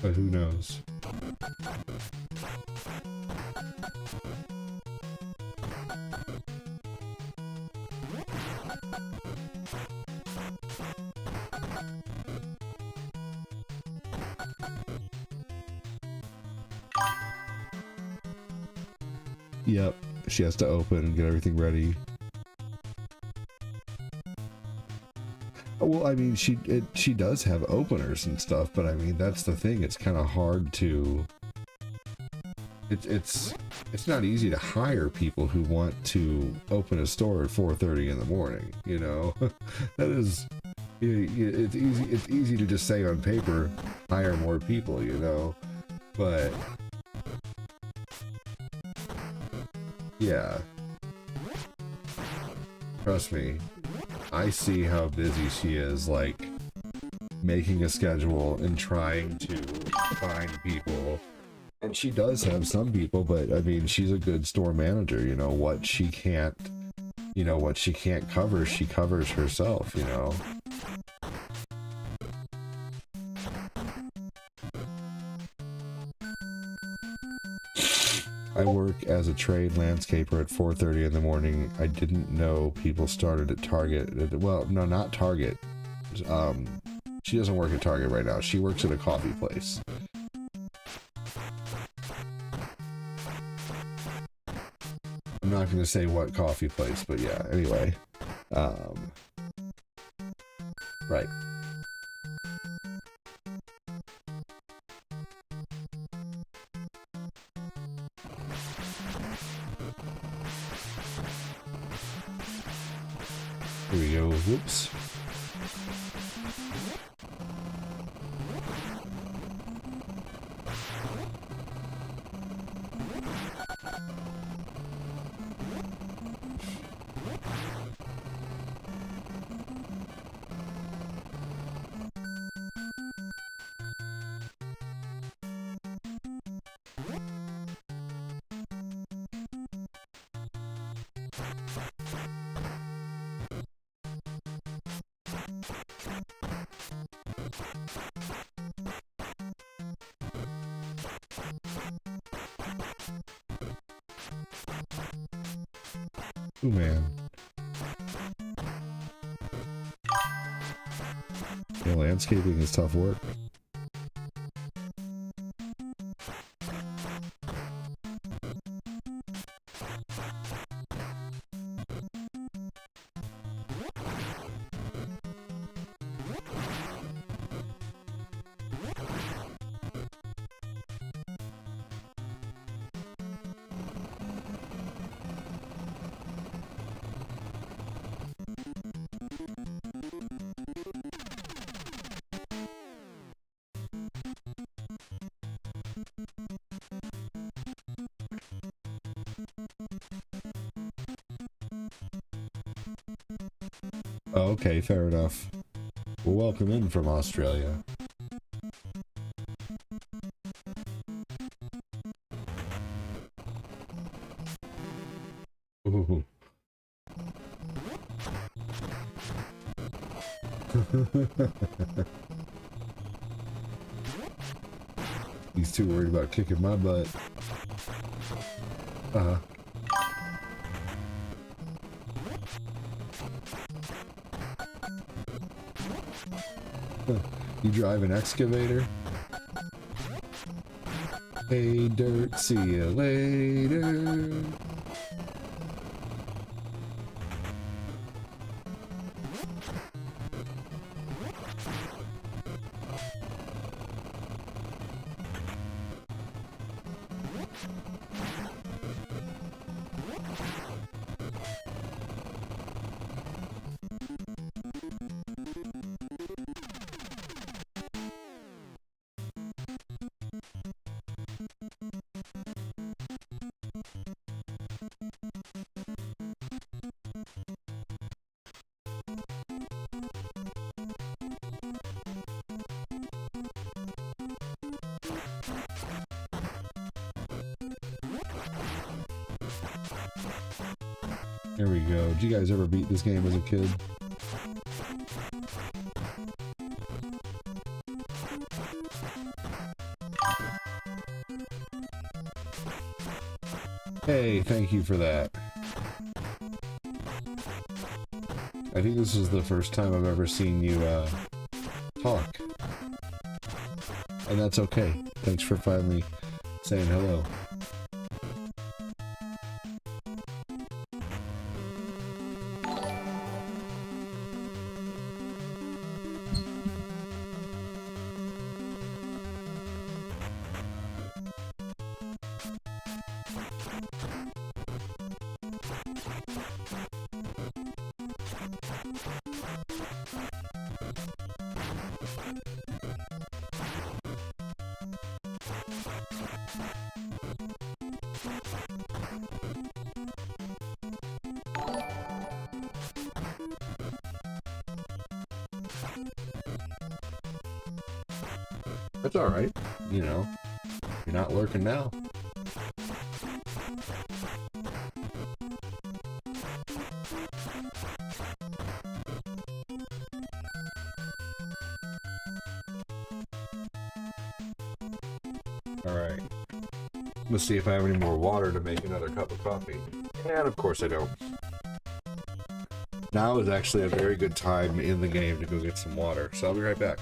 But who knows? Yep, she has to open and get everything ready. Well, I mean, she does have openers and stuff, but I mean, that's the thing. It's kind of hard to. It's not easy to hire people who want to open a store at 4:30 in the morning. You know, that is. It's easy. It's easy to just say on paper, hire more people. You know, but yeah, trust me. I see how busy she is, like, making a schedule and trying to find people. And she does have some people, but, I mean, she's a good store manager, you know, what she can't cover, she covers herself, you know. I work as a trade landscaper at 4:30 in the morning. I didn't know people started at Target. Well, no, not Target. She doesn't work at Target right now. She works at a coffee place. not going to say what coffee place, but yeah, anyway. Right. Here we go. Whoops. Ooh, man. Yeah, landscaping is tough work. Oh, okay, fair enough. Well, welcome in from Australia. Ooh. He's too worried about kicking my butt. Uh-huh. You drive an excavator? Hey, dirt, see you later. There we go. Did you guys ever beat this game as a kid? Hey, thank you for that. I think this is the first time I've ever seen you, talk. And that's okay. Thanks for finally saying hello. That's alright. You know, you're not lurking now. Alright. Let's see if I have any more water to make another cup of coffee. And of course I don't. Now is actually a very good time in the game to go get some water, so I'll be right back.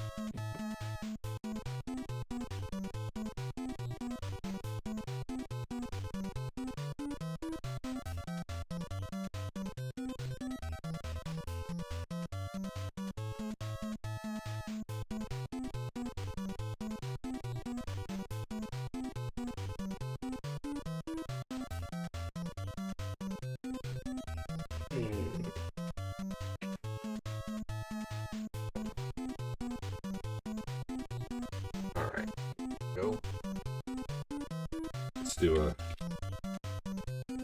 do a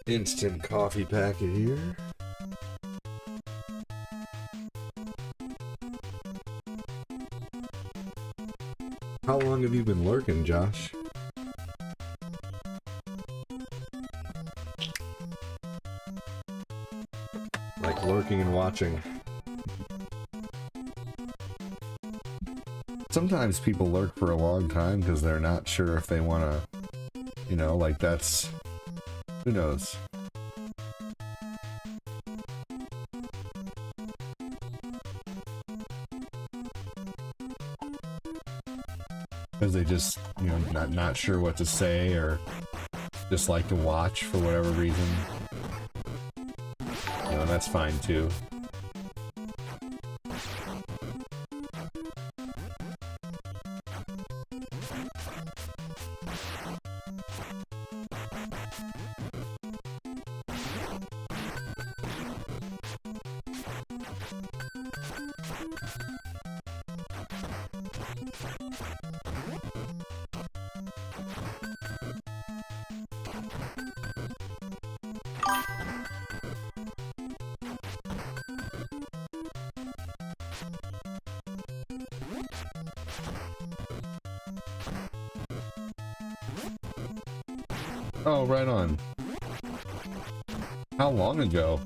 instant coffee packet here. How long have you been lurking, Josh? Like lurking and watching. Sometimes people lurk for a long time because they're not sure if they want to, you know, like that's, who knows. Because they just, you know, not sure what to say or just like to watch for whatever reason. You know, that's fine too. Oh, right on. How long ago?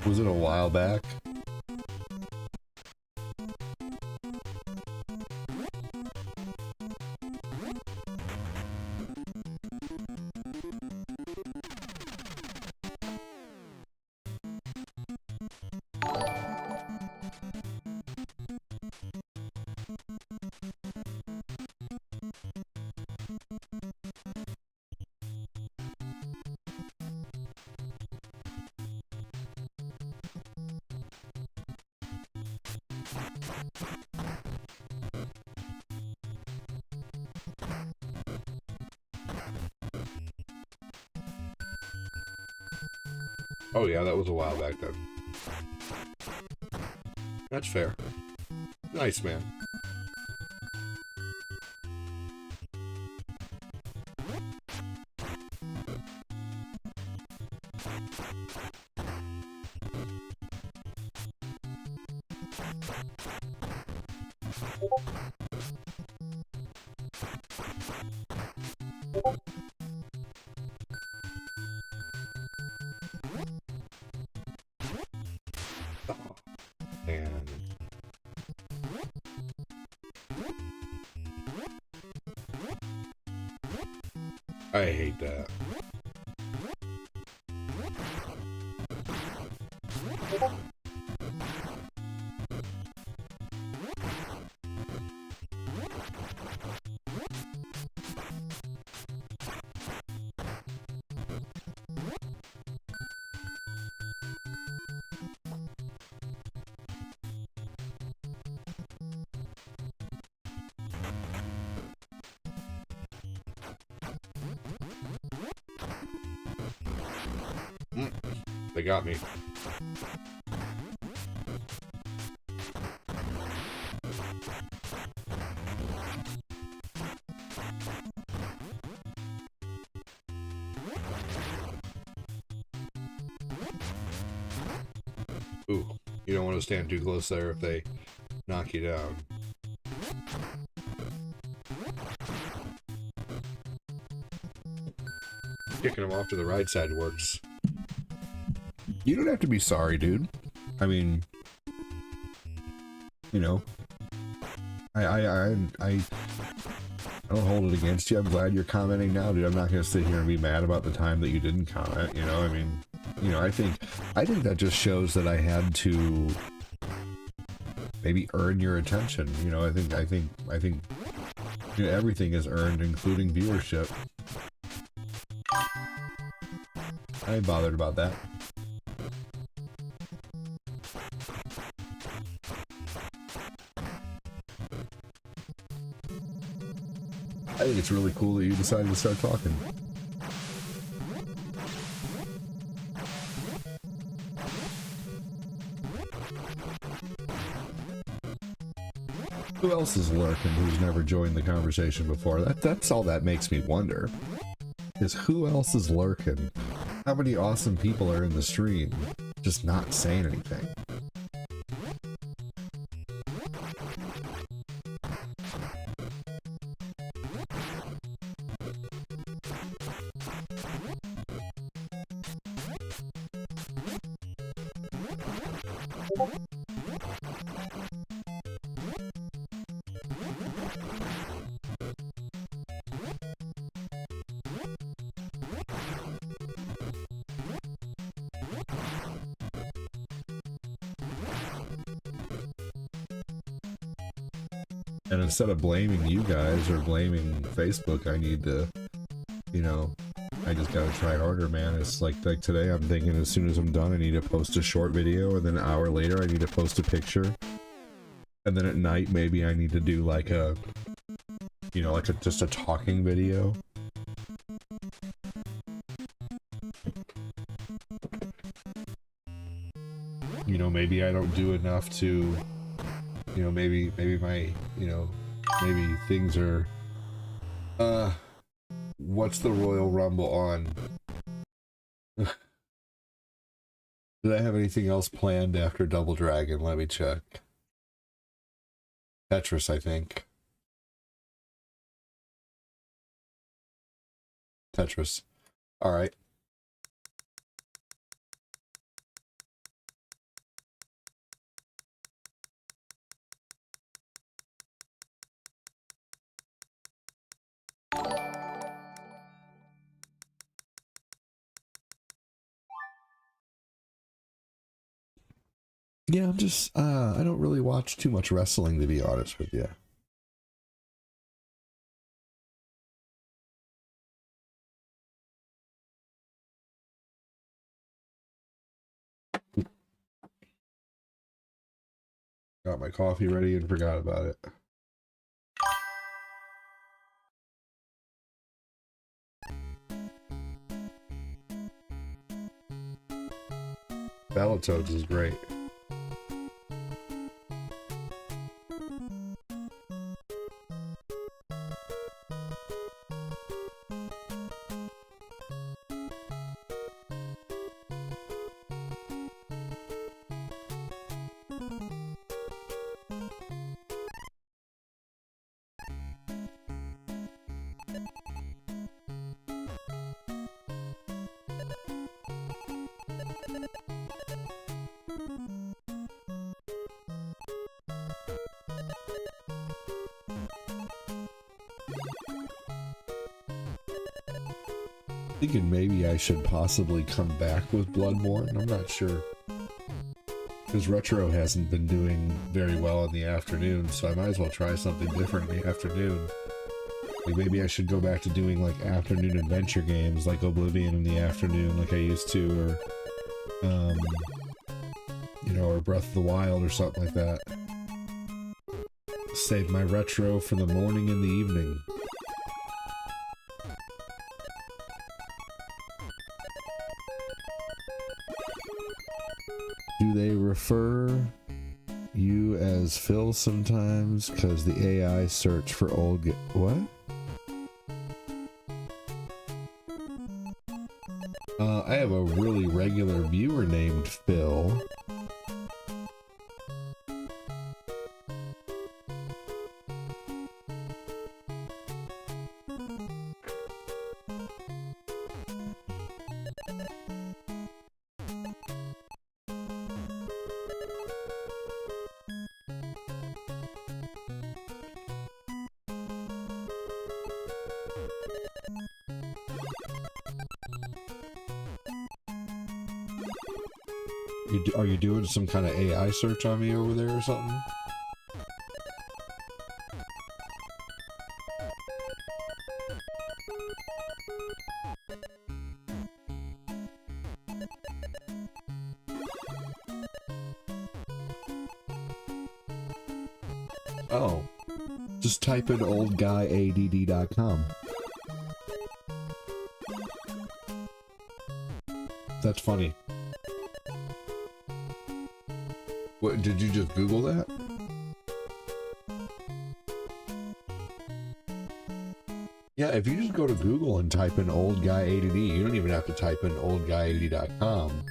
Was it a while back? Oh yeah, that was a while back then. That's fair. Nice, man. I hate that. They got me. Ooh, you don't want to stand too close there if they knock you down. Kicking them off to the right side works. You don't have to be sorry, dude. I mean, you know, I don't hold it against you. I'm glad you're commenting now, dude. I'm not gonna sit here and be mad about the time that you didn't comment. You know, I mean, you know, I think that just shows that I had to maybe earn your attention. You know, I think you know, everything is earned, including viewership. I ain't bothered about that. I think it's really cool that you decided to start talking. else is lurking who's never joined the conversation before? That's all that makes me wonder. Is who else is lurking? How many awesome people are in the stream, just not saying anything? And instead of blaming you guys or blaming Facebook, I need to, you know, I just gotta try harder, man. It's like today I'm thinking as soon as I'm done I need to post a short video, and then an hour later I need to post a picture. And then at night maybe I need to do like a, you know, like just a talking video. You know, maybe I don't do enough to, you know, maybe my, you know, maybe things are, what's the Royal Rumble on? Did I have anything else planned after Double Dragon? Let me check. Tetris, I think. Tetris. All right. Yeah, I'm just, I don't really watch too much wrestling, to be honest with you. Got my coffee ready and forgot about it. Battletoads is great. Thinking maybe I should possibly come back with Bloodborne. I'm not sure. Because Retro hasn't been doing very well in the afternoon, so I might as well try something different in the afternoon. Like maybe I should go back to doing like afternoon adventure games like Oblivion in the afternoon like I used to, or you know, or Breath of the Wild or something like that. Save my Retro for the morning and the evening. Do they refer you as Phil sometimes? Because the AI search for old what? I have a really regular viewer named Phil. Are you doing some kind of AI search on me over there or something? Oh, just type in oldguyadd.com. That's funny. What, did you just Google that? Yeah, if you just go to Google and type in old guy A to D, you don't even have to type in oldguy80.com.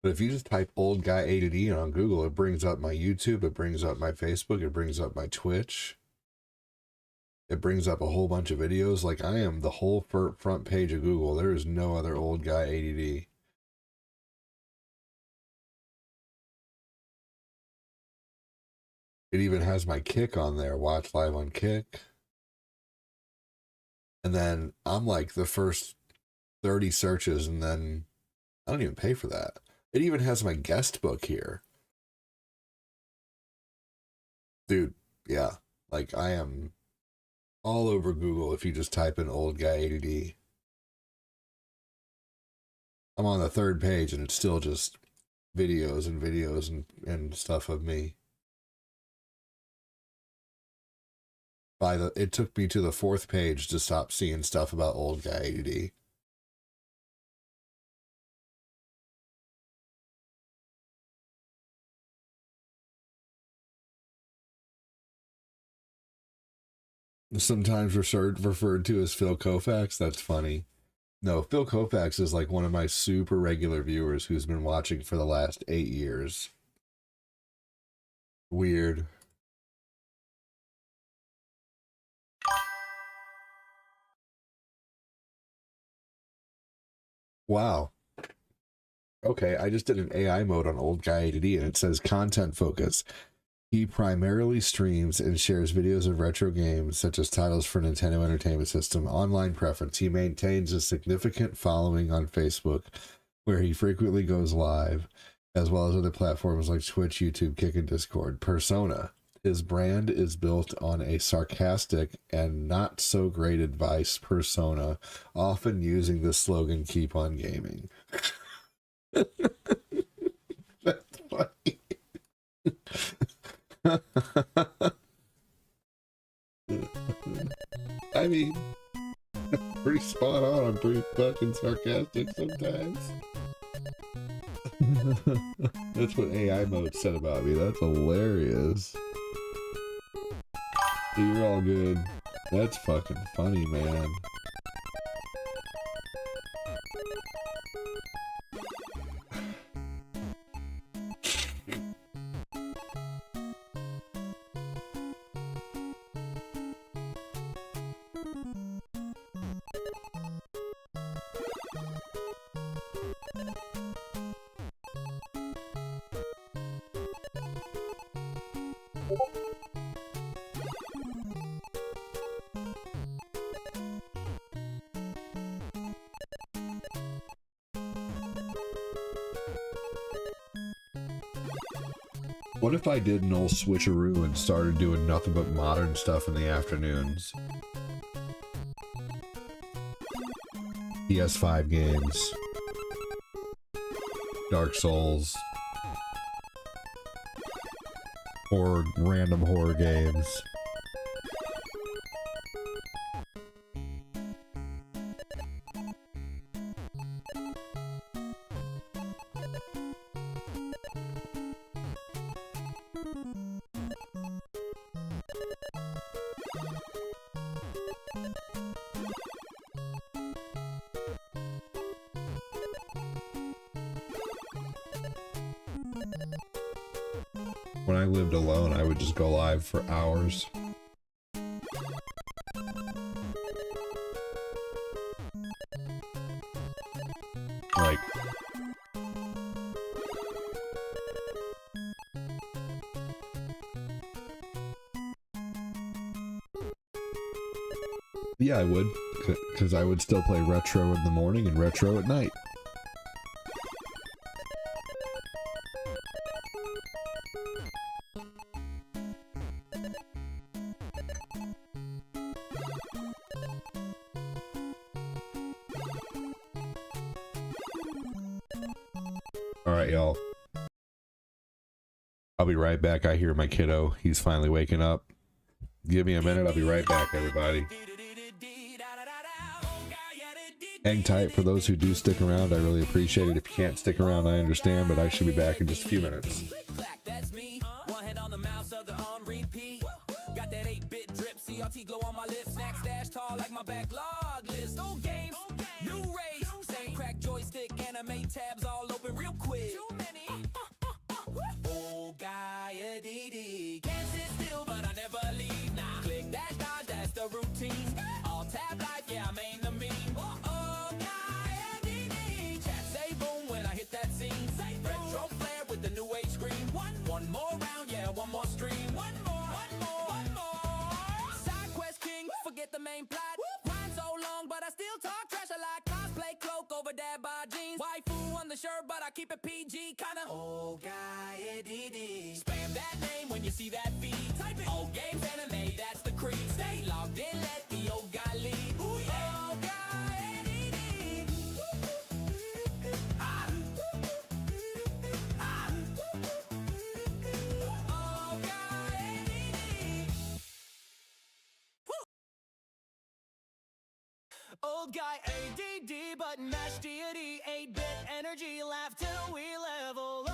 But if you just type old guy A to D on Google, it brings up my YouTube, it brings up my Facebook, it brings up my Twitch. It brings up a whole bunch of videos. Like, I am the whole front page of Google. There is no other old guy ADD. It even has my Kick on there. Watch live on Kick. And then I'm like the first 30 searches, and then I don't even pay for that. It even has my guest book here. Dude, yeah. Like, I am all over Google if you just type in old guy ADD. I'm on the third page and it's still just videos and videos and stuff of me. It took me to the fourth page to stop seeing stuff about old guy ADD. Sometimes referred to as Phil Koufax. That's funny. No, Phil Koufax is like one of my super regular viewers who's been watching for the last 8 years. Weird. Wow. Okay, I just did an AI mode on old guy ADD and it says content focus. He primarily streams and shares videos of retro games, such as titles for Nintendo Entertainment System. Online preference. He maintains a significant following on Facebook, where he frequently goes live, as well as other platforms like Twitch, YouTube, Kick, and Discord. Persona. His brand is built on a sarcastic and not so great advice persona, often using the slogan, "Keep on gaming." That's funny. I mean, pretty spot on. I'm pretty fucking sarcastic sometimes. That's what AI mode said about me. That's hilarious. You're all good. That's fucking funny, man. What if I did an old switcheroo and started doing nothing but modern stuff in the afternoons? PS5 games. Dark Souls. Or random horror games. When I lived alone, I would just go live for hours. Like, yeah, I would, because I would still play retro in the morning and retro at night. Alright, y'all. I'll be right back. I hear my kiddo. He's finally waking up. Give me a minute. I'll be right back, everybody. Hang tight for those who do stick around. I really appreciate it. If you can't stick around, I understand, but I should be back in just a few minutes. Got that 8-bit drip, CRT glow on my lips, snack Snack stash tall like my backlog list. Old games, new race. Same crack joystick, anime tabs all open real quick. Too many. Old guy DD. Can't sit still, but I never leave. Nah, click dash dodge, that's the routine. All tab life, yeah, I main the meme. Old guy DD. Chat say boom when I hit that scene. Retro flare with the new age screen. One more round, yeah, one more stream. One more. Side quest king, forget the main plot. Grind so long, but I still talk trash a lot. Cosplay cloak over dad by jeans. Waifu on the shirt, but I keep it PG. Kinda old guy DD. Spam that name when you see that feed. Type it. Old games, anime, that's the creed. Stay logged in, let the old guy lead. Ooh, yeah. Old guy DD. Ah. Ah. Old guy DD. Old guy ADD, button mash deity, 8-bit energy, laugh till we level up.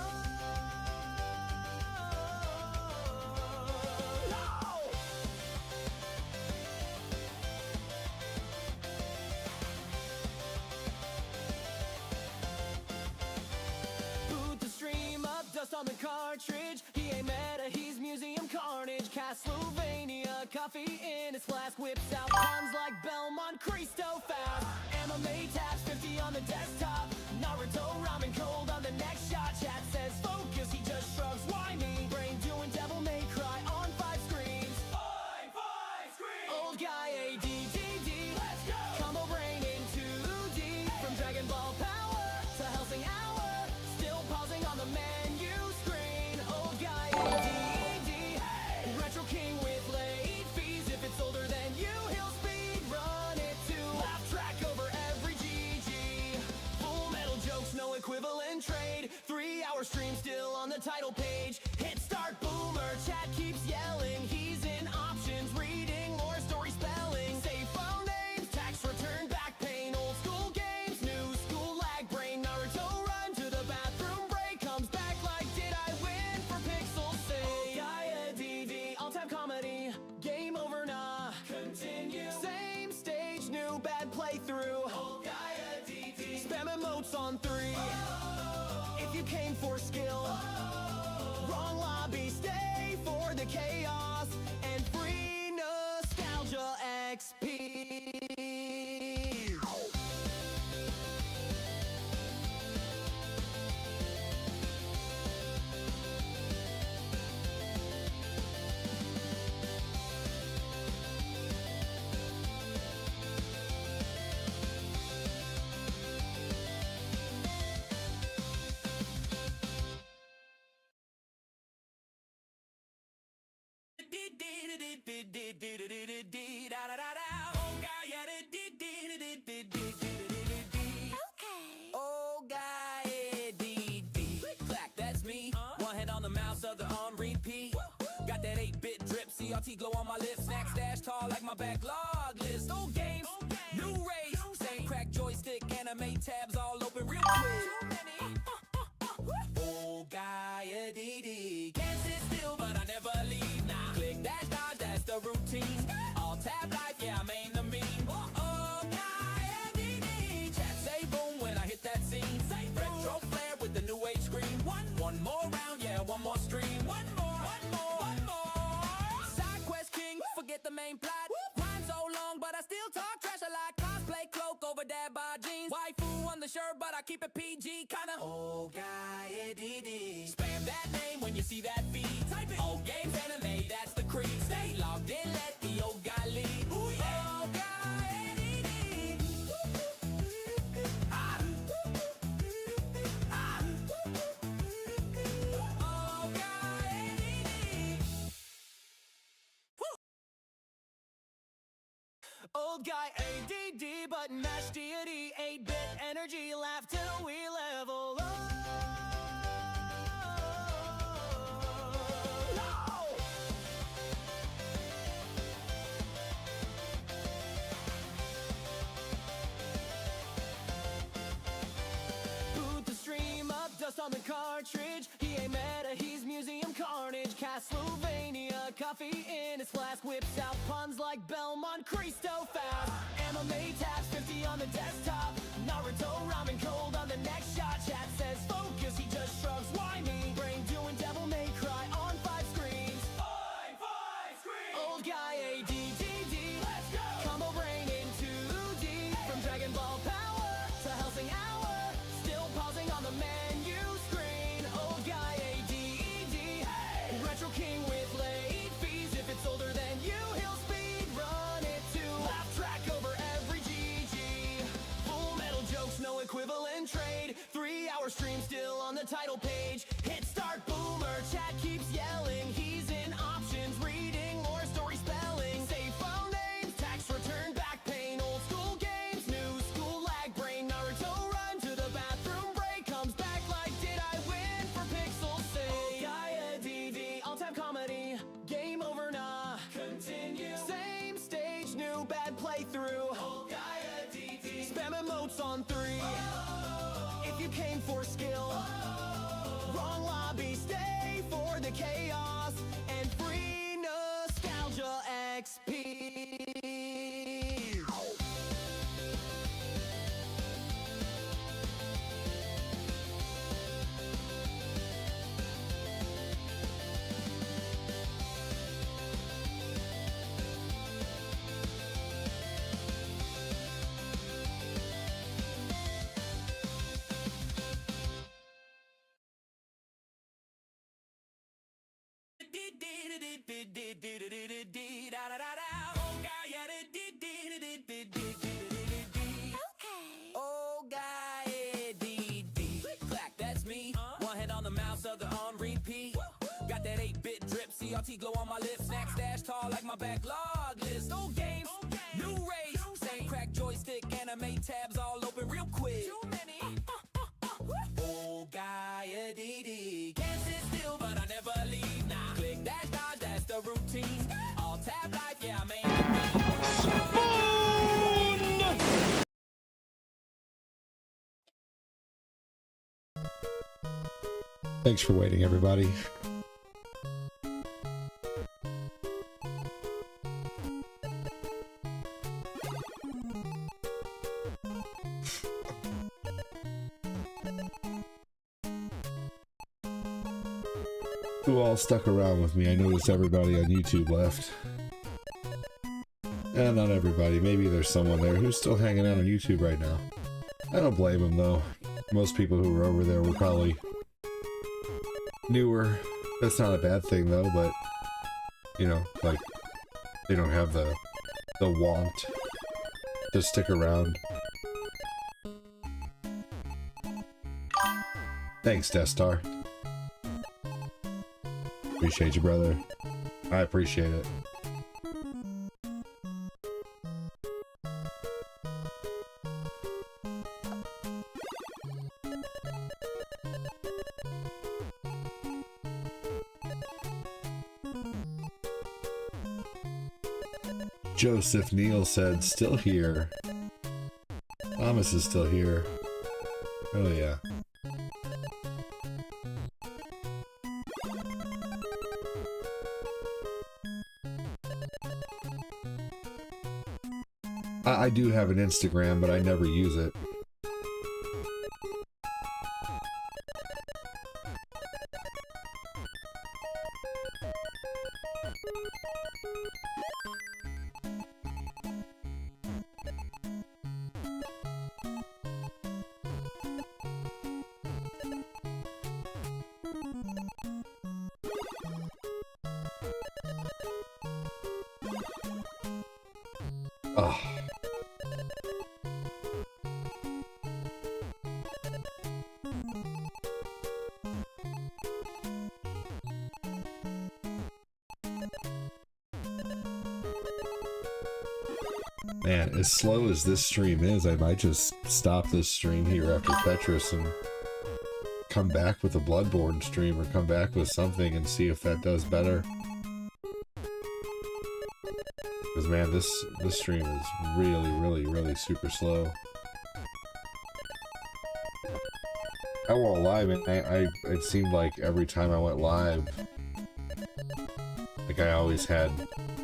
Boot the stream up, dust on the cartridge. He ain't meta, he's museum carnage. Castlevania, coffee in his flask. Whips out puns like Belmont, Cristo fast. Anime tabs, 50 on the desktop. Naruto, ramen cold on the next shot. Chat says focus, he just shrugs. Why me? Brain doing devil may cry on 5 screens. Five screens! Old guy ADDD. Let's go! Combo brain in 2D. From Dragon Ball Power to Helsing Hour. Still pausing on the menu screen. Old guy ADD. Hey! Retro king with late fees. If it's older than you, he'll speed run it to laugh track over every GG. Full metal jokes, no equivalent trade. 3-hour stream still on the title page. Hit start boomer, chat keeps yelling. He's in options, reading more story spelling. Save file names, tax return, back pain. Old school games, new school lag brain. Naruto run to the bathroom break. Comes back like, did I win for pixel save? Gaia DD, all-time comedy. Game over, nah. Continue. Same stage, new bad playthrough. Old Gaia DD. Spam emotes on 3. If you came for skill, wrong lobby, stay for the chaos and free nostalgia XP. Okay. Oh, guy, clack, that's me. One hand on the mouse, other on repeat. Got that 8-bit drip, CRT glow on my lips. Snack stash tall like my backlog list. Old games, new race. Same crack joystick, anime tabs all open real quick. Too many. Old guy DD. Can't sit still, but I never leave. Nah, click dash dodge, that's the routine. All tab life, yeah, I main the meme. Old guy DD. Chat say boom when I hit that scene. Retro flare with the new age screen. One more round, yeah, one more stream. One more. Side quest king, forget the main plot. Grind so long, but I still talk trash a lot. Cosplay cloak over dad by jeans. Waifu on the shirt, but I keep it PG. Kinda old guy DD. Spam that name when you see that feed. Type it. Old games, anime, that's the creed. Stay logged in, let the old guy lead. Ooh, yeah. Old guy DD. Ah. Ah. Old guy DD. Old guy ADD, button mash deity, 8-bit energy, laugh till we level up. No! Boot the stream up, dust on the cartridge. He ain't meta, he's museum carnage. Castlevania, coffee in his flask. Whips out puns like Belmont, Crease. Cristo fast. MMA tabs 50 on the desktop. Naruto ramen cold on the next shot. Chat says focus, he just shrugs. Why me? Brain doing devil may cry on 5 screens. Five screens. Old guy ADDD. Let's go. Combo brain in 2D. From Dragon Ball power to Helsing hour. Still pausing on the menu screen. Old guy ADD. Hey. Retro king with late fees. If it's older than you, he'll speed run it too. Laugh track over every GG. Full metal jokes, no equivalent trade. 3-hour stream still on the title page. Hit start boomer, chat keeps yelling. He's in options, reading lore story spelling. Save file names, tax return back pain. Old school games, new school lag brain. Naruto run to the bathroom break. Comes back like, did I win for pixel save? Gaia DD, all-time comedy. Game over, nah. Continue. Same stage, new bad playthrough. Gaia DD. Spam emotes on 3. If you came for skill, wrong lobby, stay for the chaos and free nostalgia XP. Oh, guy, clack, that's me. One hand on the mouse, other on repeat. Got that 8-bit drip, CRT glow on my lips. Snack stash tall like my backlog list. Old games, new race. Same crack joystick, anime tabs all open real quick. Too many. Oh, guy, can't sit still, but I never leave. Nah, click dash dodge, that's the routine. All tab life, yeah, I made Thanks for waiting, everybody. Who all stuck around with me? I noticed everybody on YouTube left. And not everybody. Maybe there's someone there who's still hanging out on YouTube right now. I don't blame them, though. Most people who were over there were probably newer. That's not a bad thing, though, but, you know, like, they don't have the want to stick around. Thanks, Death Star. Appreciate you, brother. I appreciate it. Joseph Neal said, still here. Thomas is still here. Oh yeah. I do have an Instagram, but I never use it. Oh. Man, as slow as this stream is, I might just stop this stream here after Tetris and come back with a Bloodborne stream or come back with something and see if that does better. Because man, this stream is really super slow. I went live and it seemed like every time I went live, Like I always had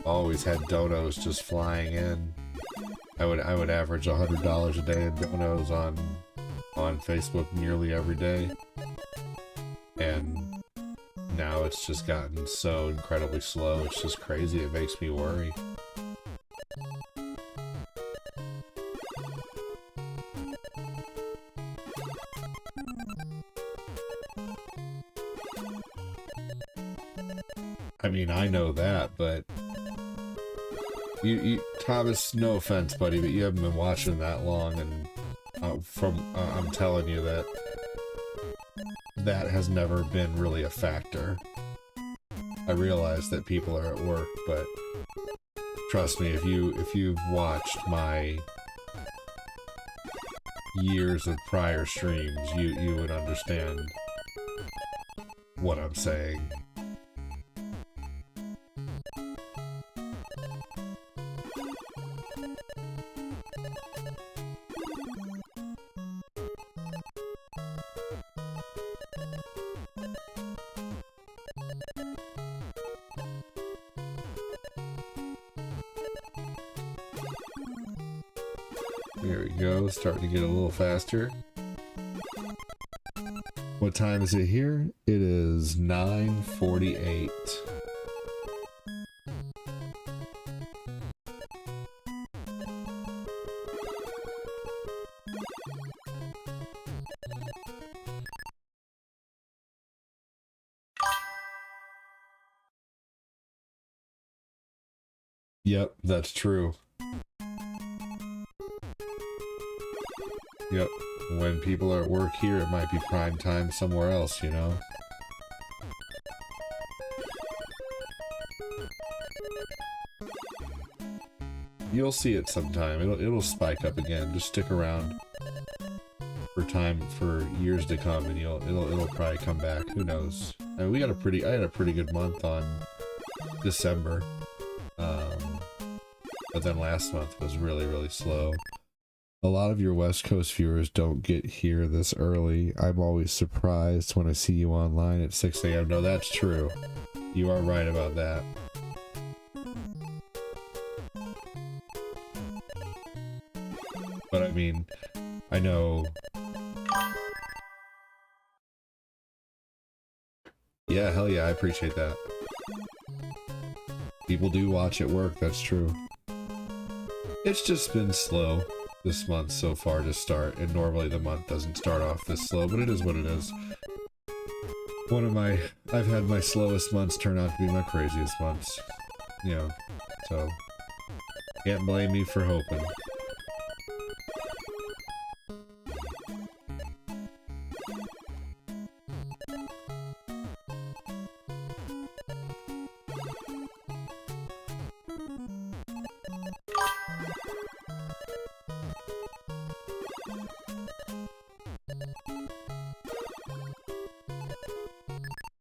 donos just flying in. I would average $100 a day in donos on Facebook nearly every day. And now it's just gotten so incredibly slow. It's just crazy. It makes me worry. I mean, I know that, but you Thomas, no offense, buddy, but you haven't been watching that long, and I'm telling you that has never been really a factor. I realize that people are at work, but trust me, if you've watched my years of prior streams, you would understand what I'm saying. There we go, starting to get a little faster. What time is it here? It is 9:48. Yep, that's true. Yep, when people are at work here, it might be prime time somewhere else, you know? You'll see it sometime. It'll spike up again. Just stick around for years to come, and it'll probably come back. Who knows? I mean, I had a pretty good month on December, but then last month was really, really slow. A lot of your West Coast viewers don't get here this early. I'm always surprised when I see you online at 6 a.m. No, that's true. You are right about that. But I mean, I know... Yeah, hell yeah, I appreciate that. People do watch at work, that's true. It's just been slow this month so far to start, and normally the month doesn't start off this slow, but it is what it is. I've had my slowest months turn out to be my craziest months. You know, so can't blame me for hoping.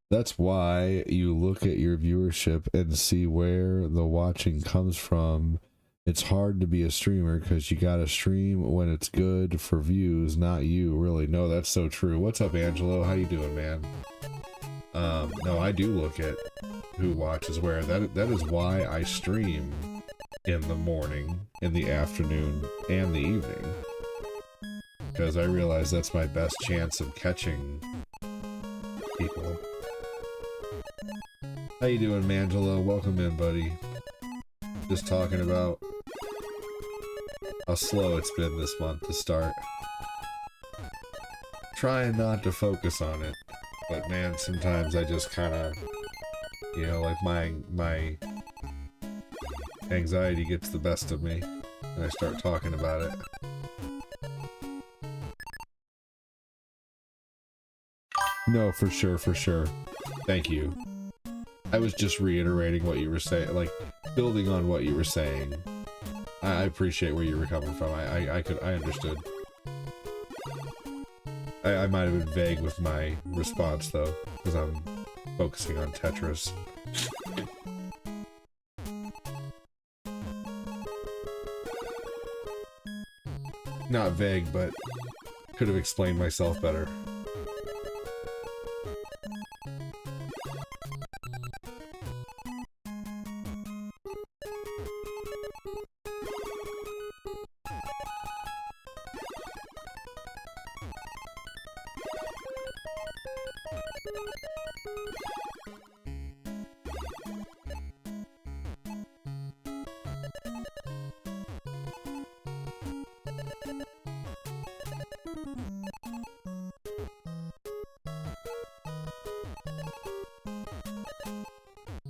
That's why you look at your viewership and see where the watching comes from. It's hard to be a streamer because you gotta stream when it's good for views, not you, really. No, that's so true. What's up, Angelo? How you doing, man? No, I do look at who watches where. That is why I stream in the morning, in the afternoon, and the evening. Because I realize that's my best chance of catching people. How you doing, Mangelo? Welcome in, buddy. Just talking about how slow it's been this month to start. Trying not to focus on it, but man, sometimes I just kind of, you know, like my anxiety gets the best of me, and I start talking about it. No, for sure, for sure. Thank you. I was just reiterating what you were saying, like, building on what you were saying. I appreciate where you were coming from. I understood. I might have been vague with my response, though, because I'm focusing on Tetris. Not vague, but could have explained myself better.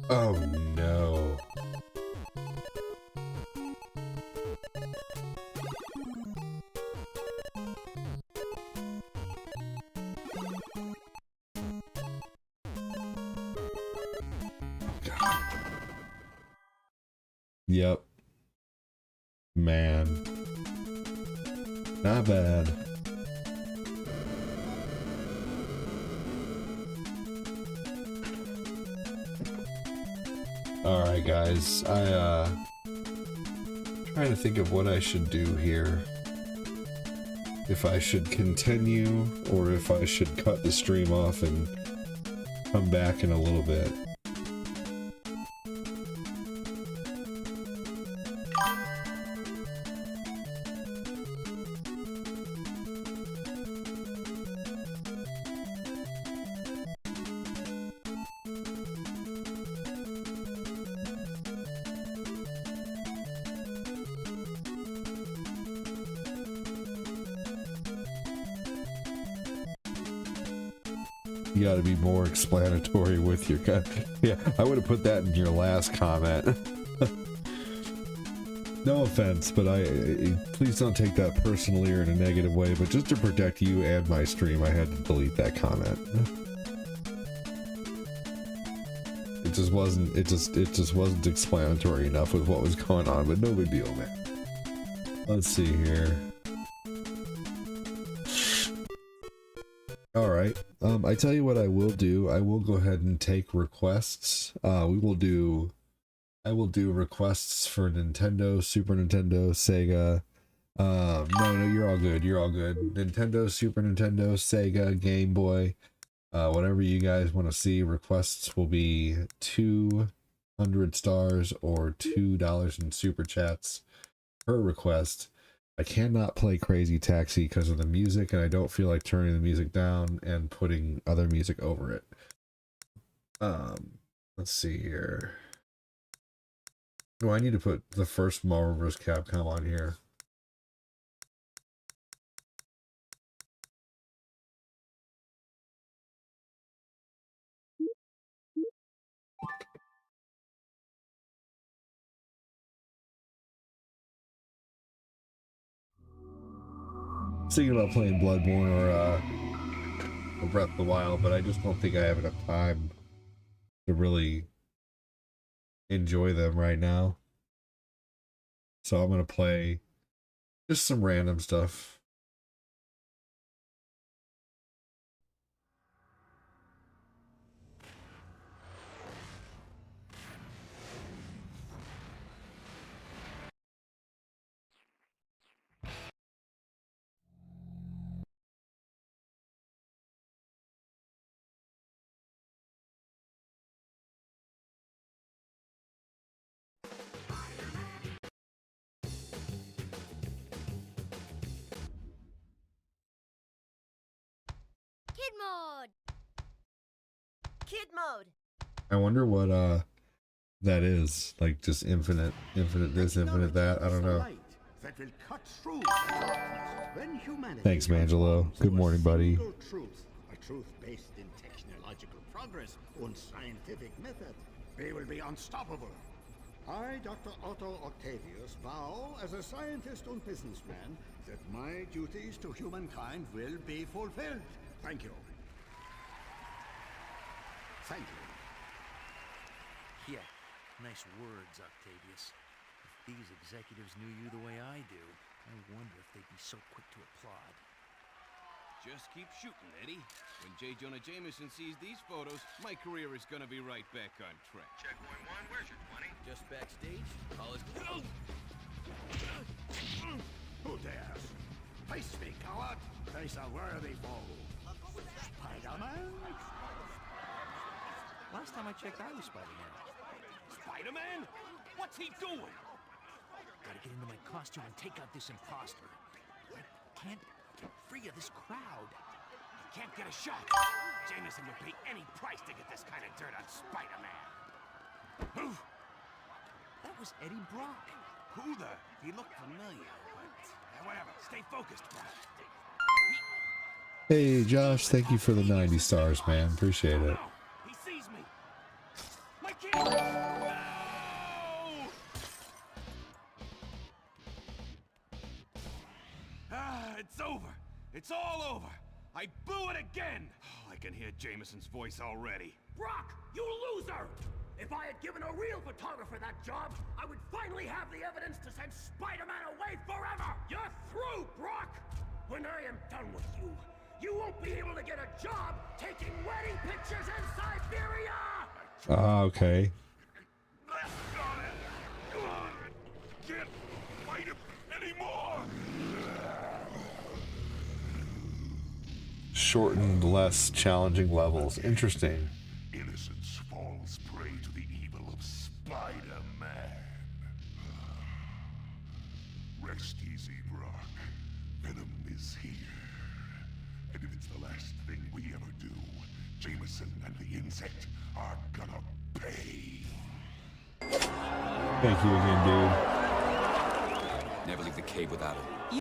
Oh no. God. Yep. Man. Not bad. Alright guys, trying to think of what I should do here. If I should continue, or if I should cut the stream off and come back in a little bit. You gotta be more explanatory with your yeah, I would have put that in your last comment. No offense, but please don't take that personally or in a negative way, but just to protect you and my stream, I had to delete that comment. It just wasn't explanatory enough with what was going on, but no big deal, man. Let's see here. Alright, I tell you what I will do. I will go ahead and take requests. I will do requests for Nintendo, Super Nintendo, Sega. No, you're all good. You're all good. Nintendo, Super Nintendo, Sega, Game Boy, whatever you guys want to see. Requests will be 200 stars or $2 in super chats per request. I cannot play Crazy Taxi because of the music, and I don't feel like turning the music down and putting other music over it. Let's see here. Oh, I need to put the first Marvel vs. Capcom on here. Thinking about playing Bloodborne or Breath of the Wild, but I just don't think I have enough time to really enjoy them right now. So I'm gonna play just some random stuff. Kid mode. Kid mode. I wonder what that is. Like just infinite this, infinite that. I don't know. Thanks, Mangelo. Good morning, buddy. A truth based in technological progress and scientific method. We will be unstoppable. I, Dr. Otto Octavius, vow as a scientist and businessman that my duties to humankind will be fulfilled. Thank you. Thank you. Yeah, nice words, Octavius. If these executives knew you the way I do, I wonder if they'd be so quick to applaud. Just keep shooting, Eddie. When J. Jonah Jameson sees these photos, my career is gonna be right back on track. Checkpoint 1, where's your 20? Just backstage, all is... Who dares? Face me, coward! Face a worthy foe. Spider-Man? Last time I checked, I was Spider-Man. Spider-Man? What's he doing? Gotta get into my costume and take out this imposter. I can't get free of this crowd. Can't get a shot. Jameson would pay any price to get this kind of dirt on Spider-Man. That was Eddie Brock. Who the? He looked familiar, but whatever. Stay focused, Brock. Hey, Josh, thank you for the 90 stars, man. Appreciate it. He sees me. My kid! It's over. It's all over. I blew it again. Oh, I can hear Jameson's voice already. Brock, you loser! If I had given a real photographer that job, I would finally have the evidence to send Spider-Man away forever! You're through, Brock! When I am done with you, you won't be able to get a job taking wedding pictures in Siberia! Okay. Can't fight him anymore! Shortened, less challenging levels. Interesting. Innocence falls prey to the evil of Spider-Man. Rest easy, Brock. Venom is here. And if it's the last thing we ever do, Jameson and the insect are gonna pay. Thank you again, dude. Never leave the cave without him.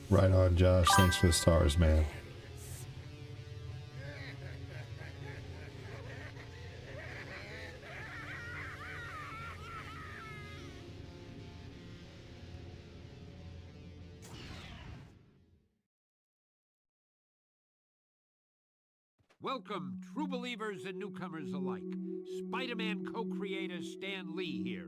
Right on, Josh. Thanks for the stars, man. Welcome, true believers and newcomers alike. Spider-Man co-creator Stan Lee here.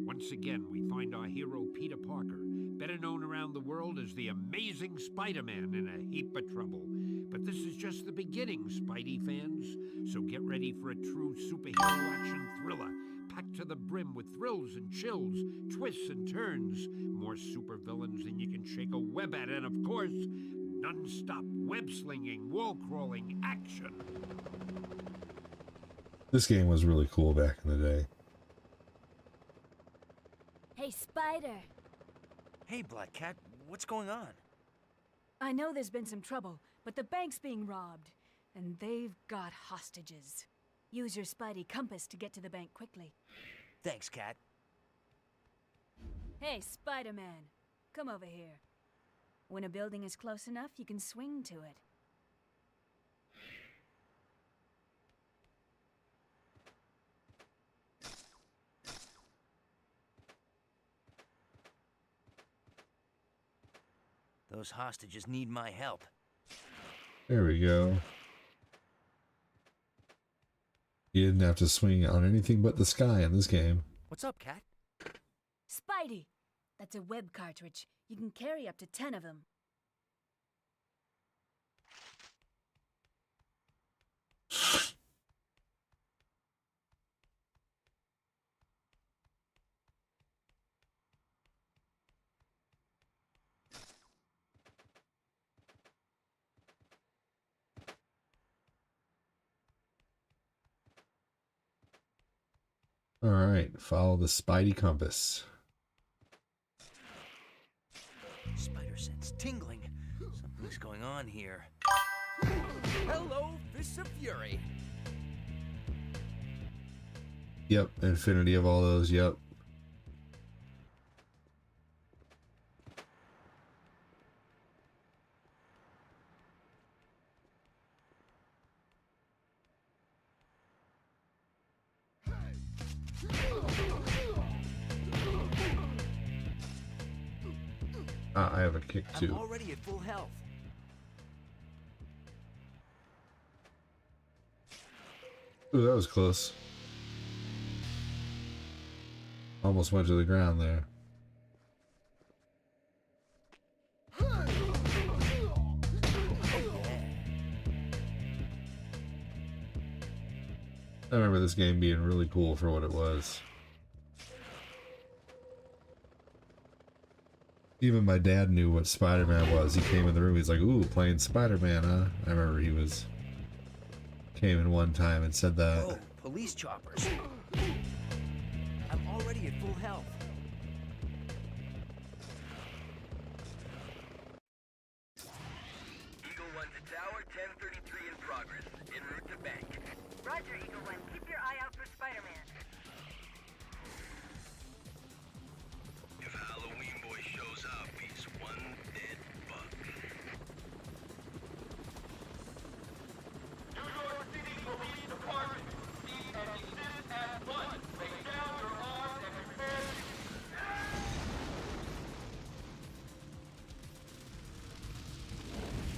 Once again, we find our hero Peter Parker, better known around the world as the Amazing Spider-Man, in a heap of trouble. But this is just the beginning, Spidey fans. So get ready for a true superhero action thriller, packed to the brim with thrills and chills, twists and turns, more supervillains than you can shake a web at, and of course, non-stop web-slinging, wall-crawling action. This game was really cool back in the day. Hey, Spider. Hey, Black Cat, what's going on? I know there's been some trouble, but the bank's being robbed, and they've got hostages. Use your Spidey compass to get to the bank quickly. Thanks, Cat. Hey, Spider-Man, come over here. When a building is close enough, you can swing to it. Those hostages need my help. There we go. You didn't have to swing on anything but the sky in this game. What's up, Cat? Spidey! That's a web cartridge. You can carry up to 10 of them. All right, follow the Spidey compass. Spider sense tingling. Something's going on here. Hello, Fists of Fury. Yep, infinity of all those, yep. I have a kick too. I'm already at full health. Ooh, that was close. Almost went to the ground there. I remember this game being really cool for what it was. Even my dad knew what Spider-Man was. He came in the room, he's like, ooh, playing Spider-Man, huh? I remember he came in one time and said that. Oh, police choppers. I'm already at full health. Eagle 1 to tower, 1033 in progress. En route to bank. Roger, Eagle 1. Keep your eye out for Spider-Man. If Halloween Boy shows up, he's one dead bug.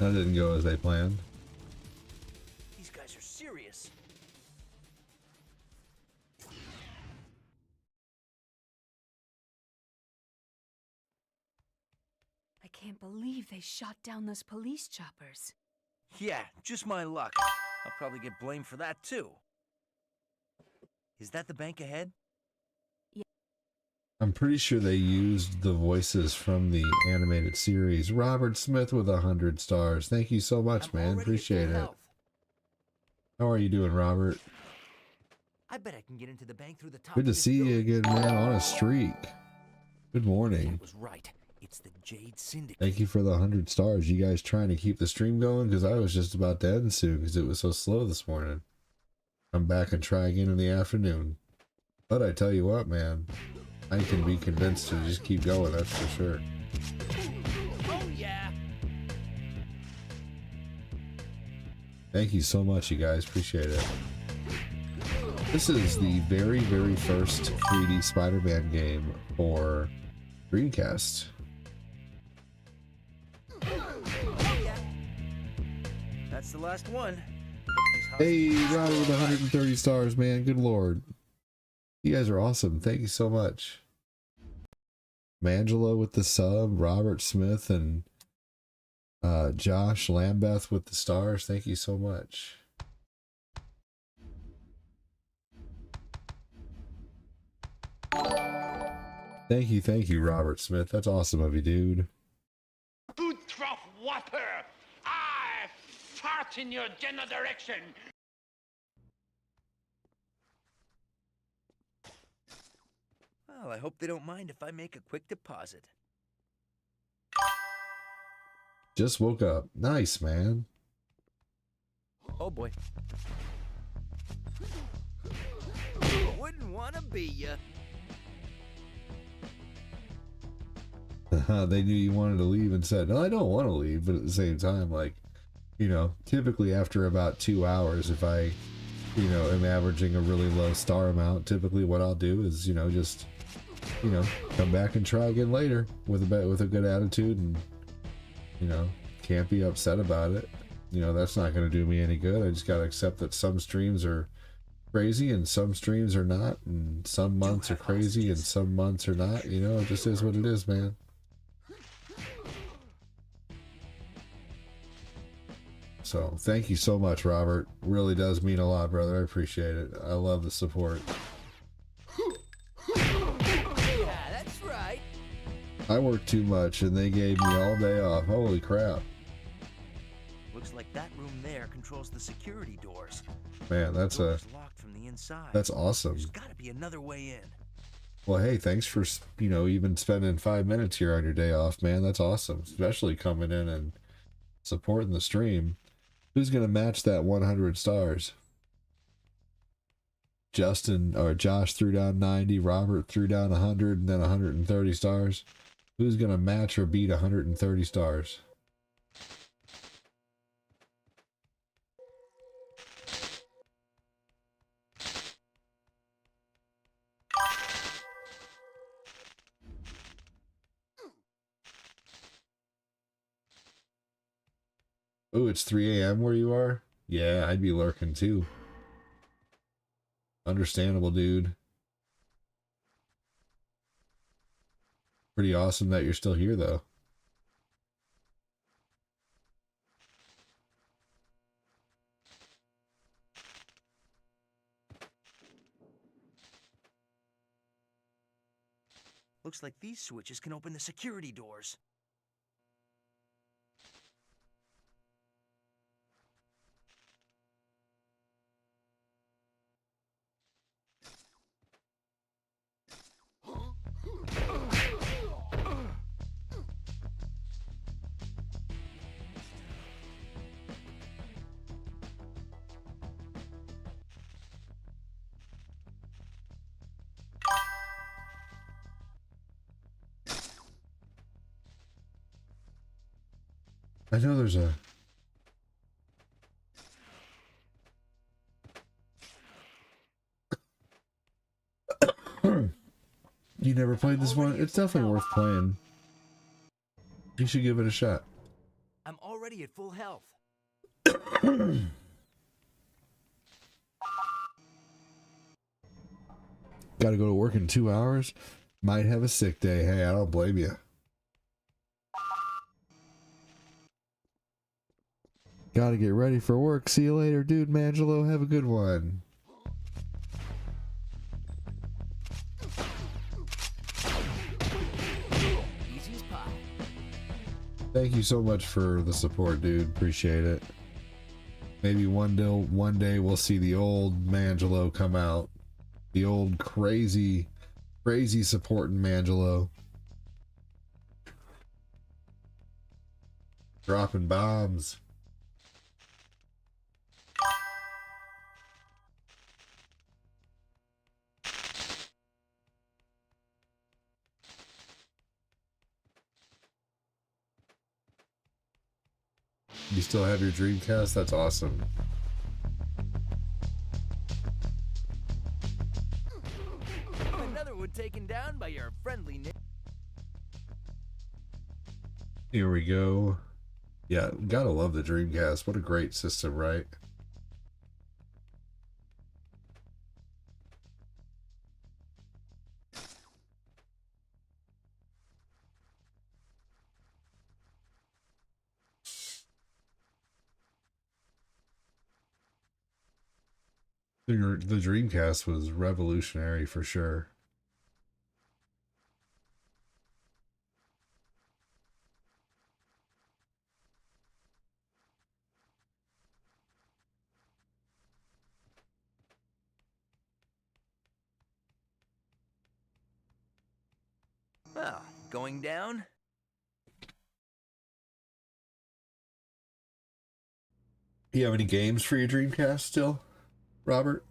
That didn't go as they planned. These guys are serious. I can't believe they shot down those police choppers. Yeah, just my luck. I'll probably get blamed for that too. Is that the bank ahead? I'm pretty sure they used the voices from the animated series. Robert Smith with 100 stars. Thank you so much, man. Appreciate it. How are you doing, Robert? I bet I can get into the bank through the top. Good to see you again, man. On a streak. Good morning. That was right. It's the Jade Syndicate. Thank you for the 100 stars. You guys trying to keep the stream going? Because I was just about to end soon because it was so slow this morning. Come back and try again in the afternoon. But I tell you what, man. I can be convinced to just keep going, that's for sure. Oh, yeah. Thank you so much, you guys. Appreciate it. This is the very, very first 3D Spider-Man game for Dreamcast. Oh, yeah. That's the last one. Hey, Robert with 130 stars, man. Good lord. You guys are awesome. Thank you so much. Mangela with the sub, Robert Smith, and Josh Lambeth with the stars. Thank you so much. Thank you, Robert Smith. That's awesome of you, dude. Good trough whopper! I fart in your general direction! Well, I hope they don't mind if I make a quick deposit. Just woke up. Nice, man. Oh boy. Wouldn't want to be ya. They knew you wanted to leave and said, no, I don't want to leave. But at the same time, like, you know, typically after about 2 hours, if I, you know, am averaging a really low star amount, typically what I'll do is, you know, just, you know, come back and try again later with a good attitude, and, you know, can't be upset about it. You know, that's not going to do me any good. I just got to accept that some streams are crazy and some streams are not, and some months are crazy and some months are not. You know, it just is what it is, man. So thank you so much, Robert. Really does mean a lot, brother. I appreciate it. I love the support. Yeah, that's right. I work too much and they gave me all day off. Holy crap. Looks like that room there controls the security doors. Man, that's locked from the inside. That's awesome. There's got to be another way in. Well, hey, thanks for, you know, even spending 5 minutes here on your day off, man. That's awesome. Especially coming in and supporting the stream. Who's going to match that 100 stars? Justin or Josh threw down 90, Robert threw down 100, and then 130 stars. Who's going to match or beat 130 stars? Oh, it's 3 a.m. where you are? Yeah, I'd be lurking too. Understandable, dude. Pretty awesome that you're still here, though. Looks like these switches can open the security doors. I know there's a... You never played this one? It's definitely worth playing. You should give it a shot. I'm already already at full health. Gotta go to work in 2 hours. Might have a sick day. Hey, I don't blame you. Gotta get ready for work. See you later, dude. Mangelo, have a good one. Easy as pie. Thank you so much for the support, dude. Appreciate it. Maybe one day we'll see the old Mangelo come out. The old crazy supporting Mangelo. Dropping bombs. You still have your Dreamcast? That's awesome. Another one taken down by your friendly neighbor. Here we go. Yeah, gotta love the Dreamcast. What a great system, right? The Dreamcast was revolutionary for sure. Well, going down? You have any games for your Dreamcast still, Robert?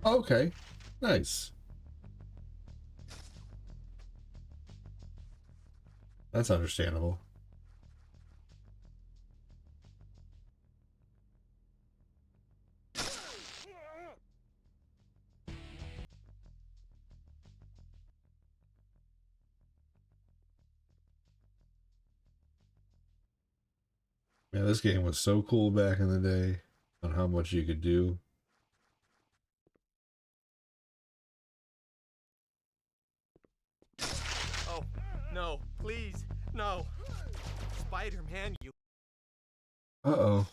Okay, nice. That's understandable. Yeah, this game was so cool back in the day on how much you could do. Oh, no, please, no. Spider-Man, you... Uh-oh.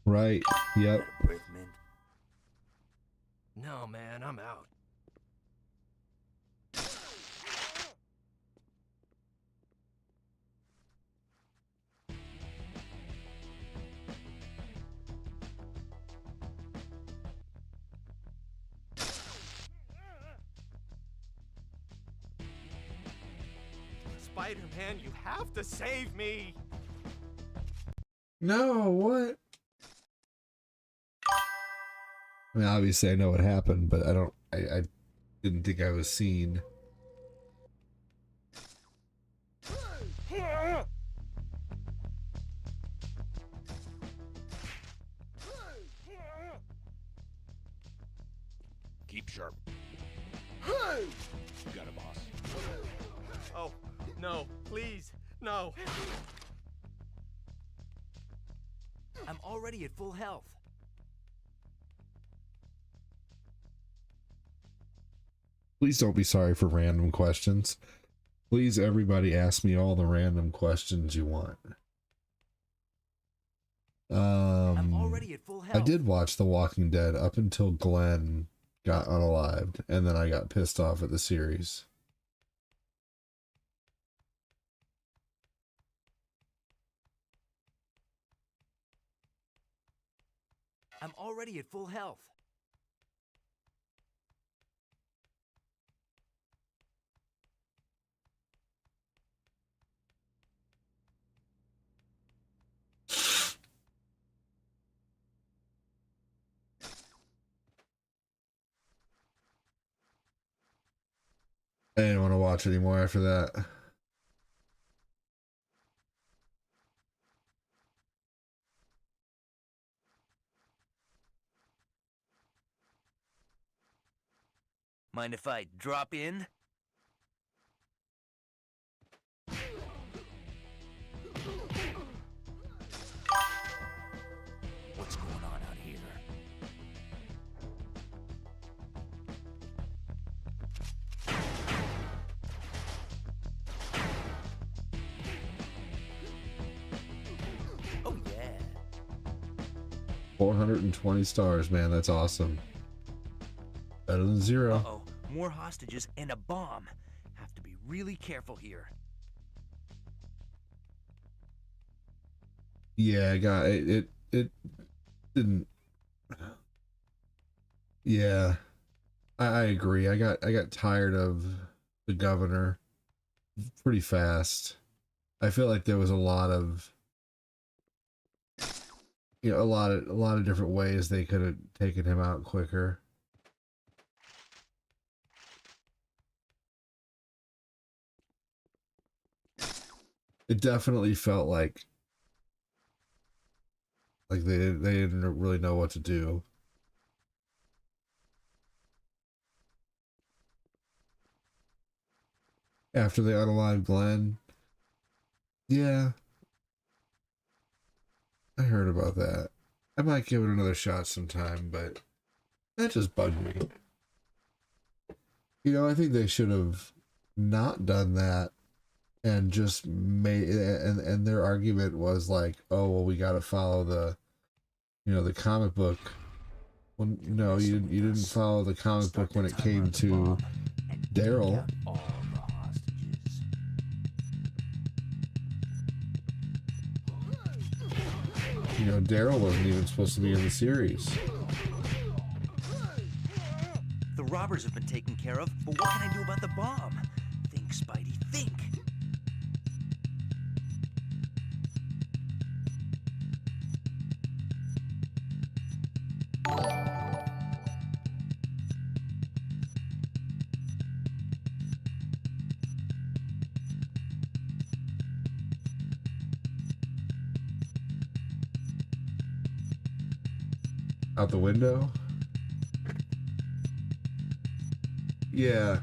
Right, yep. No, man, I'm out. Spider-Man, you have to save me! No, what? I mean, obviously I know what happened, but I didn't think I was seen. Keep sharp. Got a boss. Oh, no, please, no. I'm already at full health. Please don't be sorry for random questions. Please, everybody, ask me all the random questions you want. I'm already at at full I health. did watch The Walking Dead up until Glenn got unalived, and then I got pissed off at the series. I'm already at full health. I didn't want to watch anymore after that. Mind if I drop in? What's going on out here? Oh yeah. 420 stars, man. That's awesome. Better than 0. Uh-oh. More hostages and a bomb. Have to be really careful here. Yeah, I got it. It didn't. Yeah, I agree. I got tired of the governor pretty fast. I feel like there was a lot of, you know, a lot of different ways they could have taken him out quicker. It definitely felt like they didn't really know what to do. After they unalived Glenn. Yeah. I heard about that. I might give it another shot sometime, but that just bugged me. You know, I think they should have not done that and just made, and their argument was like, oh, well, we got to follow the, you know, the comic book. Well, no, you didn't follow the comic book when it came to Daryl. You know, Daryl wasn't even supposed to be in the series. The robbers have been taken care of, but what can I do about the bomb? Think, Spidey, think! Out the window? Yeah.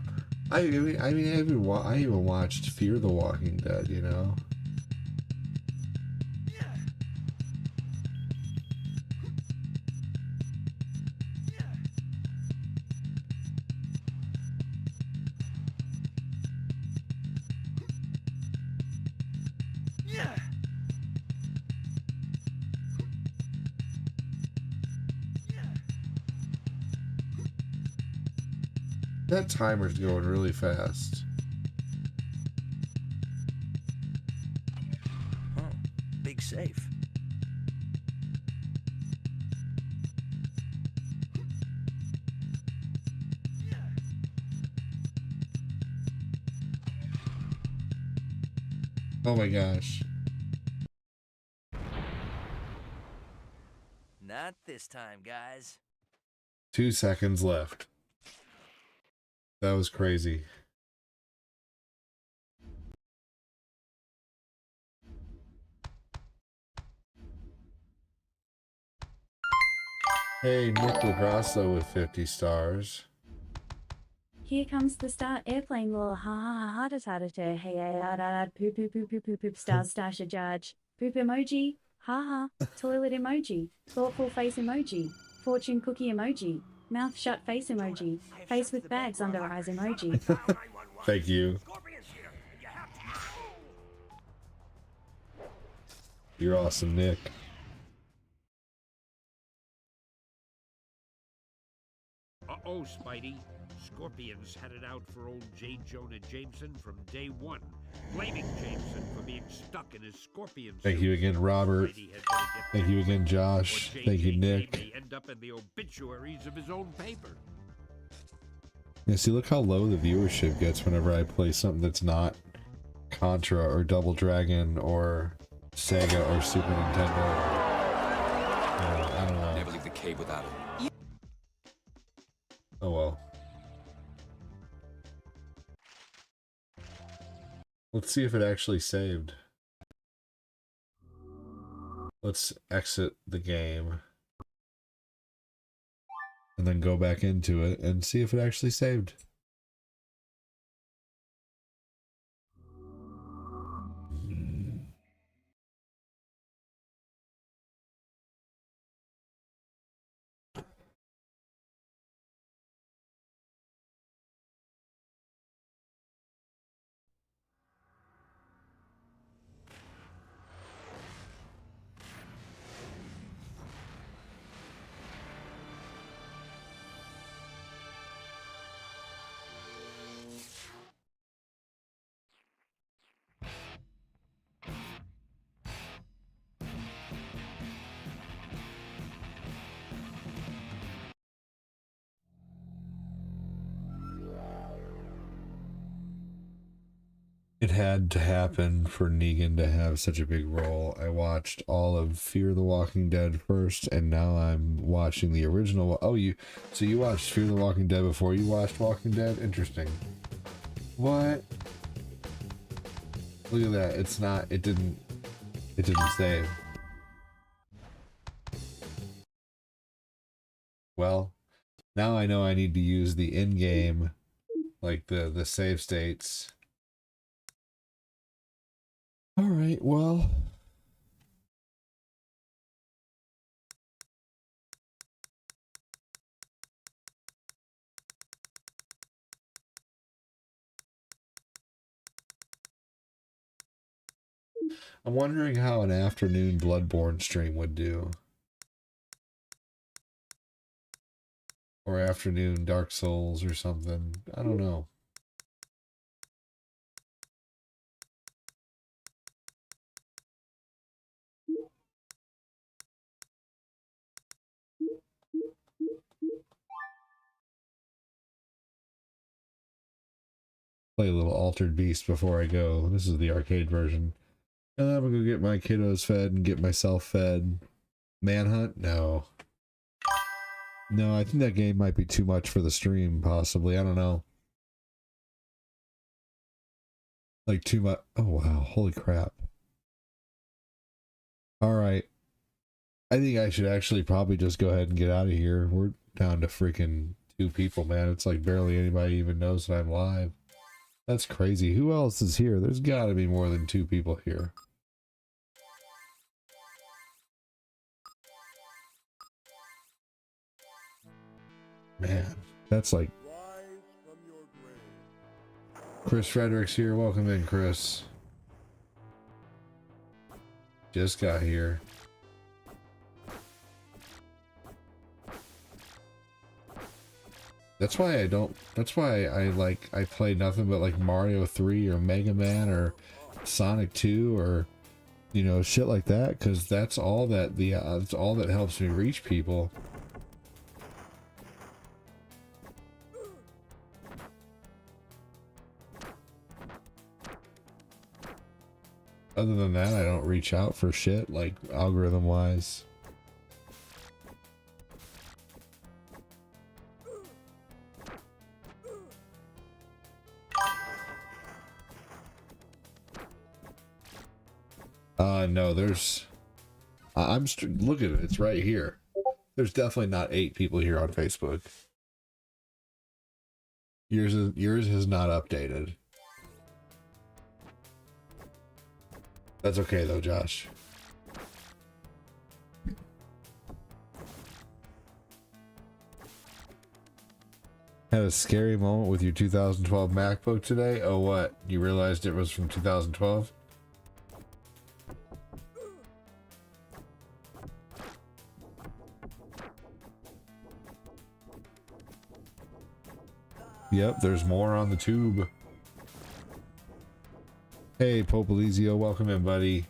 I even watched Fear the Walking Dead, you know? That timer's going really fast. Huh. Big safe. Oh my gosh. Not this time, guys. 2 seconds left. That was crazy. Hey, Nick Lagrasso with 50 stars. Here comes the star airplane law. Ha ha ha ha da da hey poop poop poop poop poop poop stars stash a judge. Poop emoji. Ha ha. Toilet emoji. Thoughtful face emoji. Fortune cookie emoji. Mouth shut face emoji. Face with bags under eyes emoji. Thank you. You're awesome, Nick. Uh-oh, Spidey. Scorpions had it out for old J. Jonah Jameson from day one, blaming Jameson for being stuck in his scorpion suit. Thank you again, Robert. Thank you again, Josh. Thank you, Nick. May end up in the obituaries of his own paper. Yeah, see, look how low the viewership gets whenever I play something that's not Contra or Double Dragon or Sega or Super Nintendo. I don't know. Never leave the cave without it. Oh well. Let's see if it actually saved. Let's exit the game. And then go back into it and see if it actually saved. It had to happen for Negan to have such a big role. I watched all of Fear the Walking Dead first, and now I'm watching the original. Oh, so you watched Fear the Walking Dead before you watched Walking Dead? Interesting. What? Look at that. It didn't save. Well, now I know I need to use the in-game, like the save states. All right, well. I'm wondering how an afternoon Bloodborne stream would do. Or afternoon Dark Souls or something. I don't know. Play a little Altered Beast before I go. This is the arcade version. And then I'm gonna go get my kiddos fed and get myself fed. Manhunt? No. No, I think that game might be too much for the stream, possibly. I don't know. Like too much. Oh wow, holy crap. Alright. I think I should actually probably just go ahead and get out of here. We're down to freaking 2 people, man. It's like barely anybody even knows that I'm live. That's crazy. Who else is here? There's got to be more than 2 people here. Man, that's like... Chris Frederick's here. Welcome in, Chris. Just got here. That's why I play nothing but like Mario 3 or Mega Man or Sonic 2 or, you know, shit like that, because that's all that that's all that helps me reach people. Other than that, I don't reach out for shit, like algorithm wise. No, there's... look at it, it's right here. There's definitely not 8 people here on Facebook. Yours is not updated. That's okay though, Josh. Had a scary moment with your 2012 MacBook today? Oh, what? You realized it was from 2012? Yep, there's more on the tube. Hey, Popolizio, welcome in, buddy.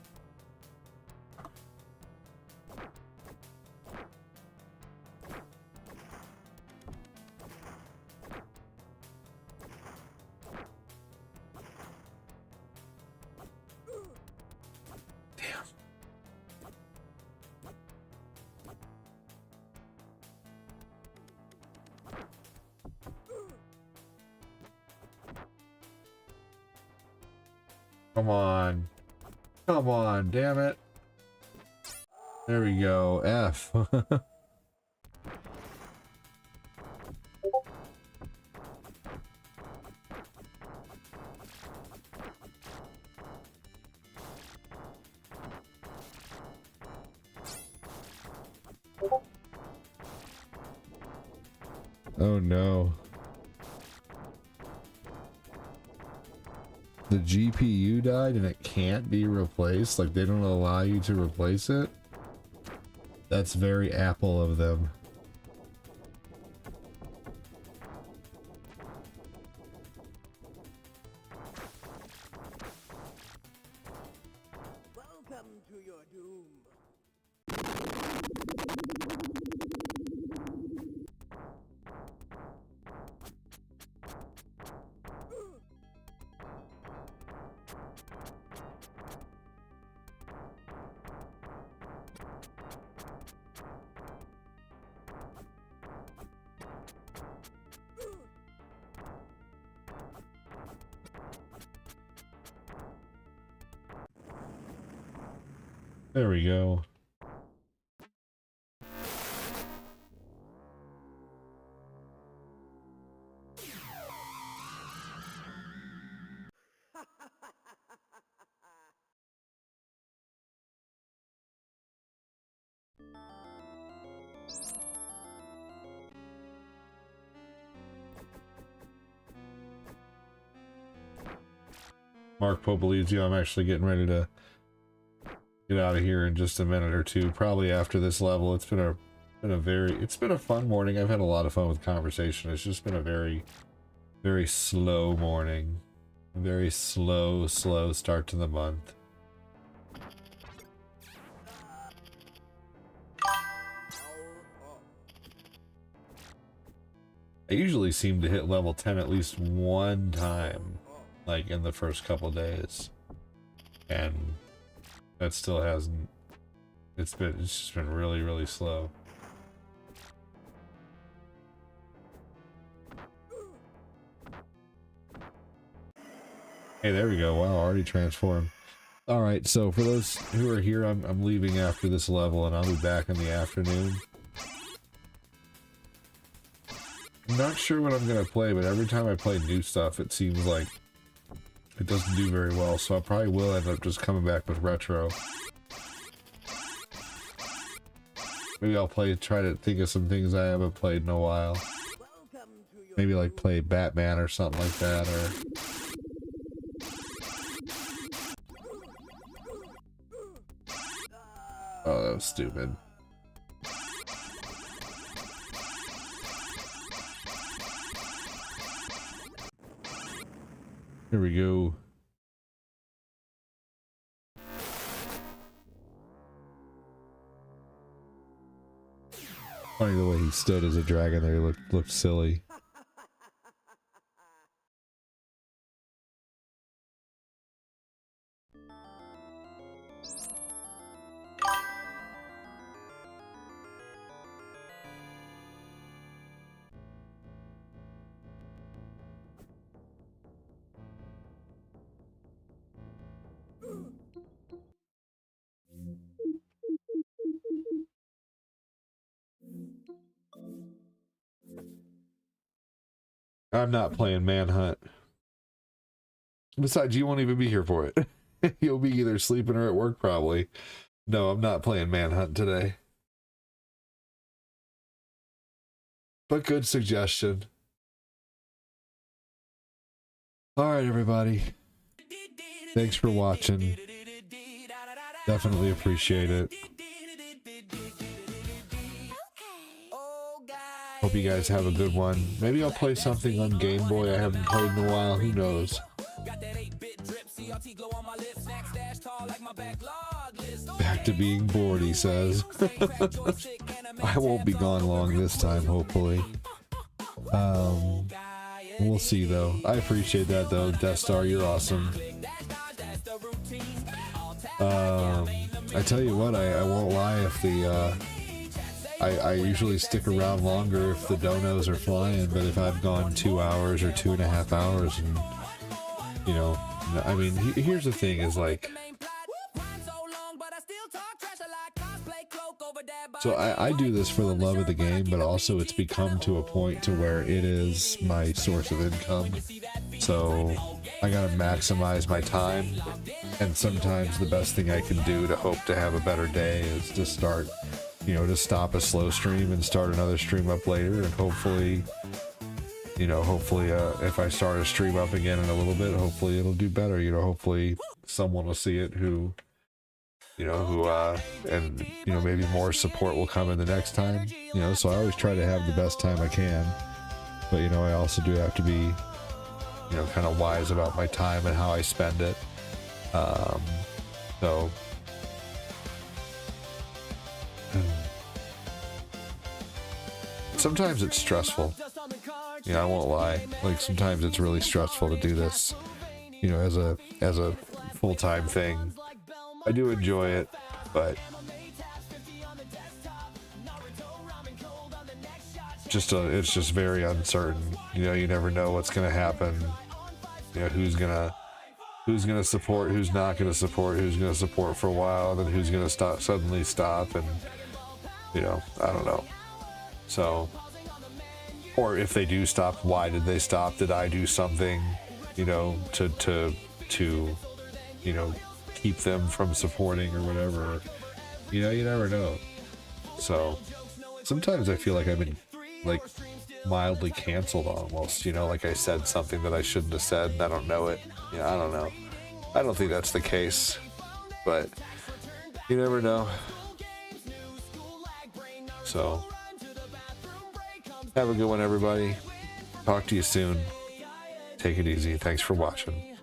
Come on. Come on, damn it. There we go. F. Oh no. The GPU died and it can't be replaced? Like they don't allow you to replace it? That's very Apple of them. Welcome to your doom. There we go. Mark Popolizio, I'm actually getting ready to get out of here in just a minute or two, probably after this level. It's been a fun morning. I've had a lot of fun with conversation. It's just been a very slow morning. Very slow start to the month. I usually seem to hit level 10 at least one time, like in the first couple days, and that still hasn't. It's just been really slow. Hey, there we go. Wow, already transformed. All right, so for those who are here, I'm leaving after this level, and I'll be back in the afternoon. I'm not sure what I'm gonna play, but every time I play new stuff, it seems like it doesn't do very well, so I probably will end up just coming back with retro. Maybe I'll try to think of some things I haven't played in a while. Maybe like play Batman or something like that, or... Oh, that was stupid. Here we go. Funny the way he stood as a dragon there, looked silly. I'm not playing Manhunt. Besides, you won't even be here for it. You'll be either sleeping or at work, probably. No, I'm not playing Manhunt today. But good suggestion. Alright, everybody. Thanks for watching. Definitely appreciate it. Hope you guys have a good one. Maybe I'll play something on Game Boy I haven't played in a while. Who knows? Back to being bored, he says. I won't be gone long this time, hopefully. We'll see, though. I appreciate that, though. Death Star, you're awesome. I tell you what, I won't lie, if the I usually stick around longer if the donos are flying, but if I've gone 2 hours or 2.5 hours, and you know, I mean, here's the thing: is like, so I do this for the love of the game, but also it's become to a point to where it is my source of income. So I gotta maximize my time, and sometimes the best thing I can do to hope to have a better day is to start, you know, to stop a slow stream and start another stream up later, and hopefully, you know, if I start a stream up again in a little bit, hopefully it'll do better. You know, hopefully someone will see it who, you know, and, you know, maybe more support will come in the next time, you know, so I always try to have the best time I can, but, you know, I also do have to be, you know, kind of wise about my time and how I spend it. So sometimes it's stressful. You know, I won't lie. Like, sometimes it's really stressful to do this, you know, as a full-time thing. I do enjoy it, but it's just very uncertain. You know, you never know what's gonna happen. You know, who's gonna support, who's not gonna support, who's gonna support for a while, then who's gonna suddenly stop, and you know, I don't know. So, or if they do stop, why did they stop? Did I do something, you know, to you know, keep them from supporting or whatever? You know, you never know. So sometimes I feel like I've been like mildly canceled almost, you know, like I said something that I shouldn't have said and I don't know it. Yeah, I don't know. I don't think that's the case, but you never know. So have a good one, everybody. Talk to you soon. Take it easy. Thanks for watching.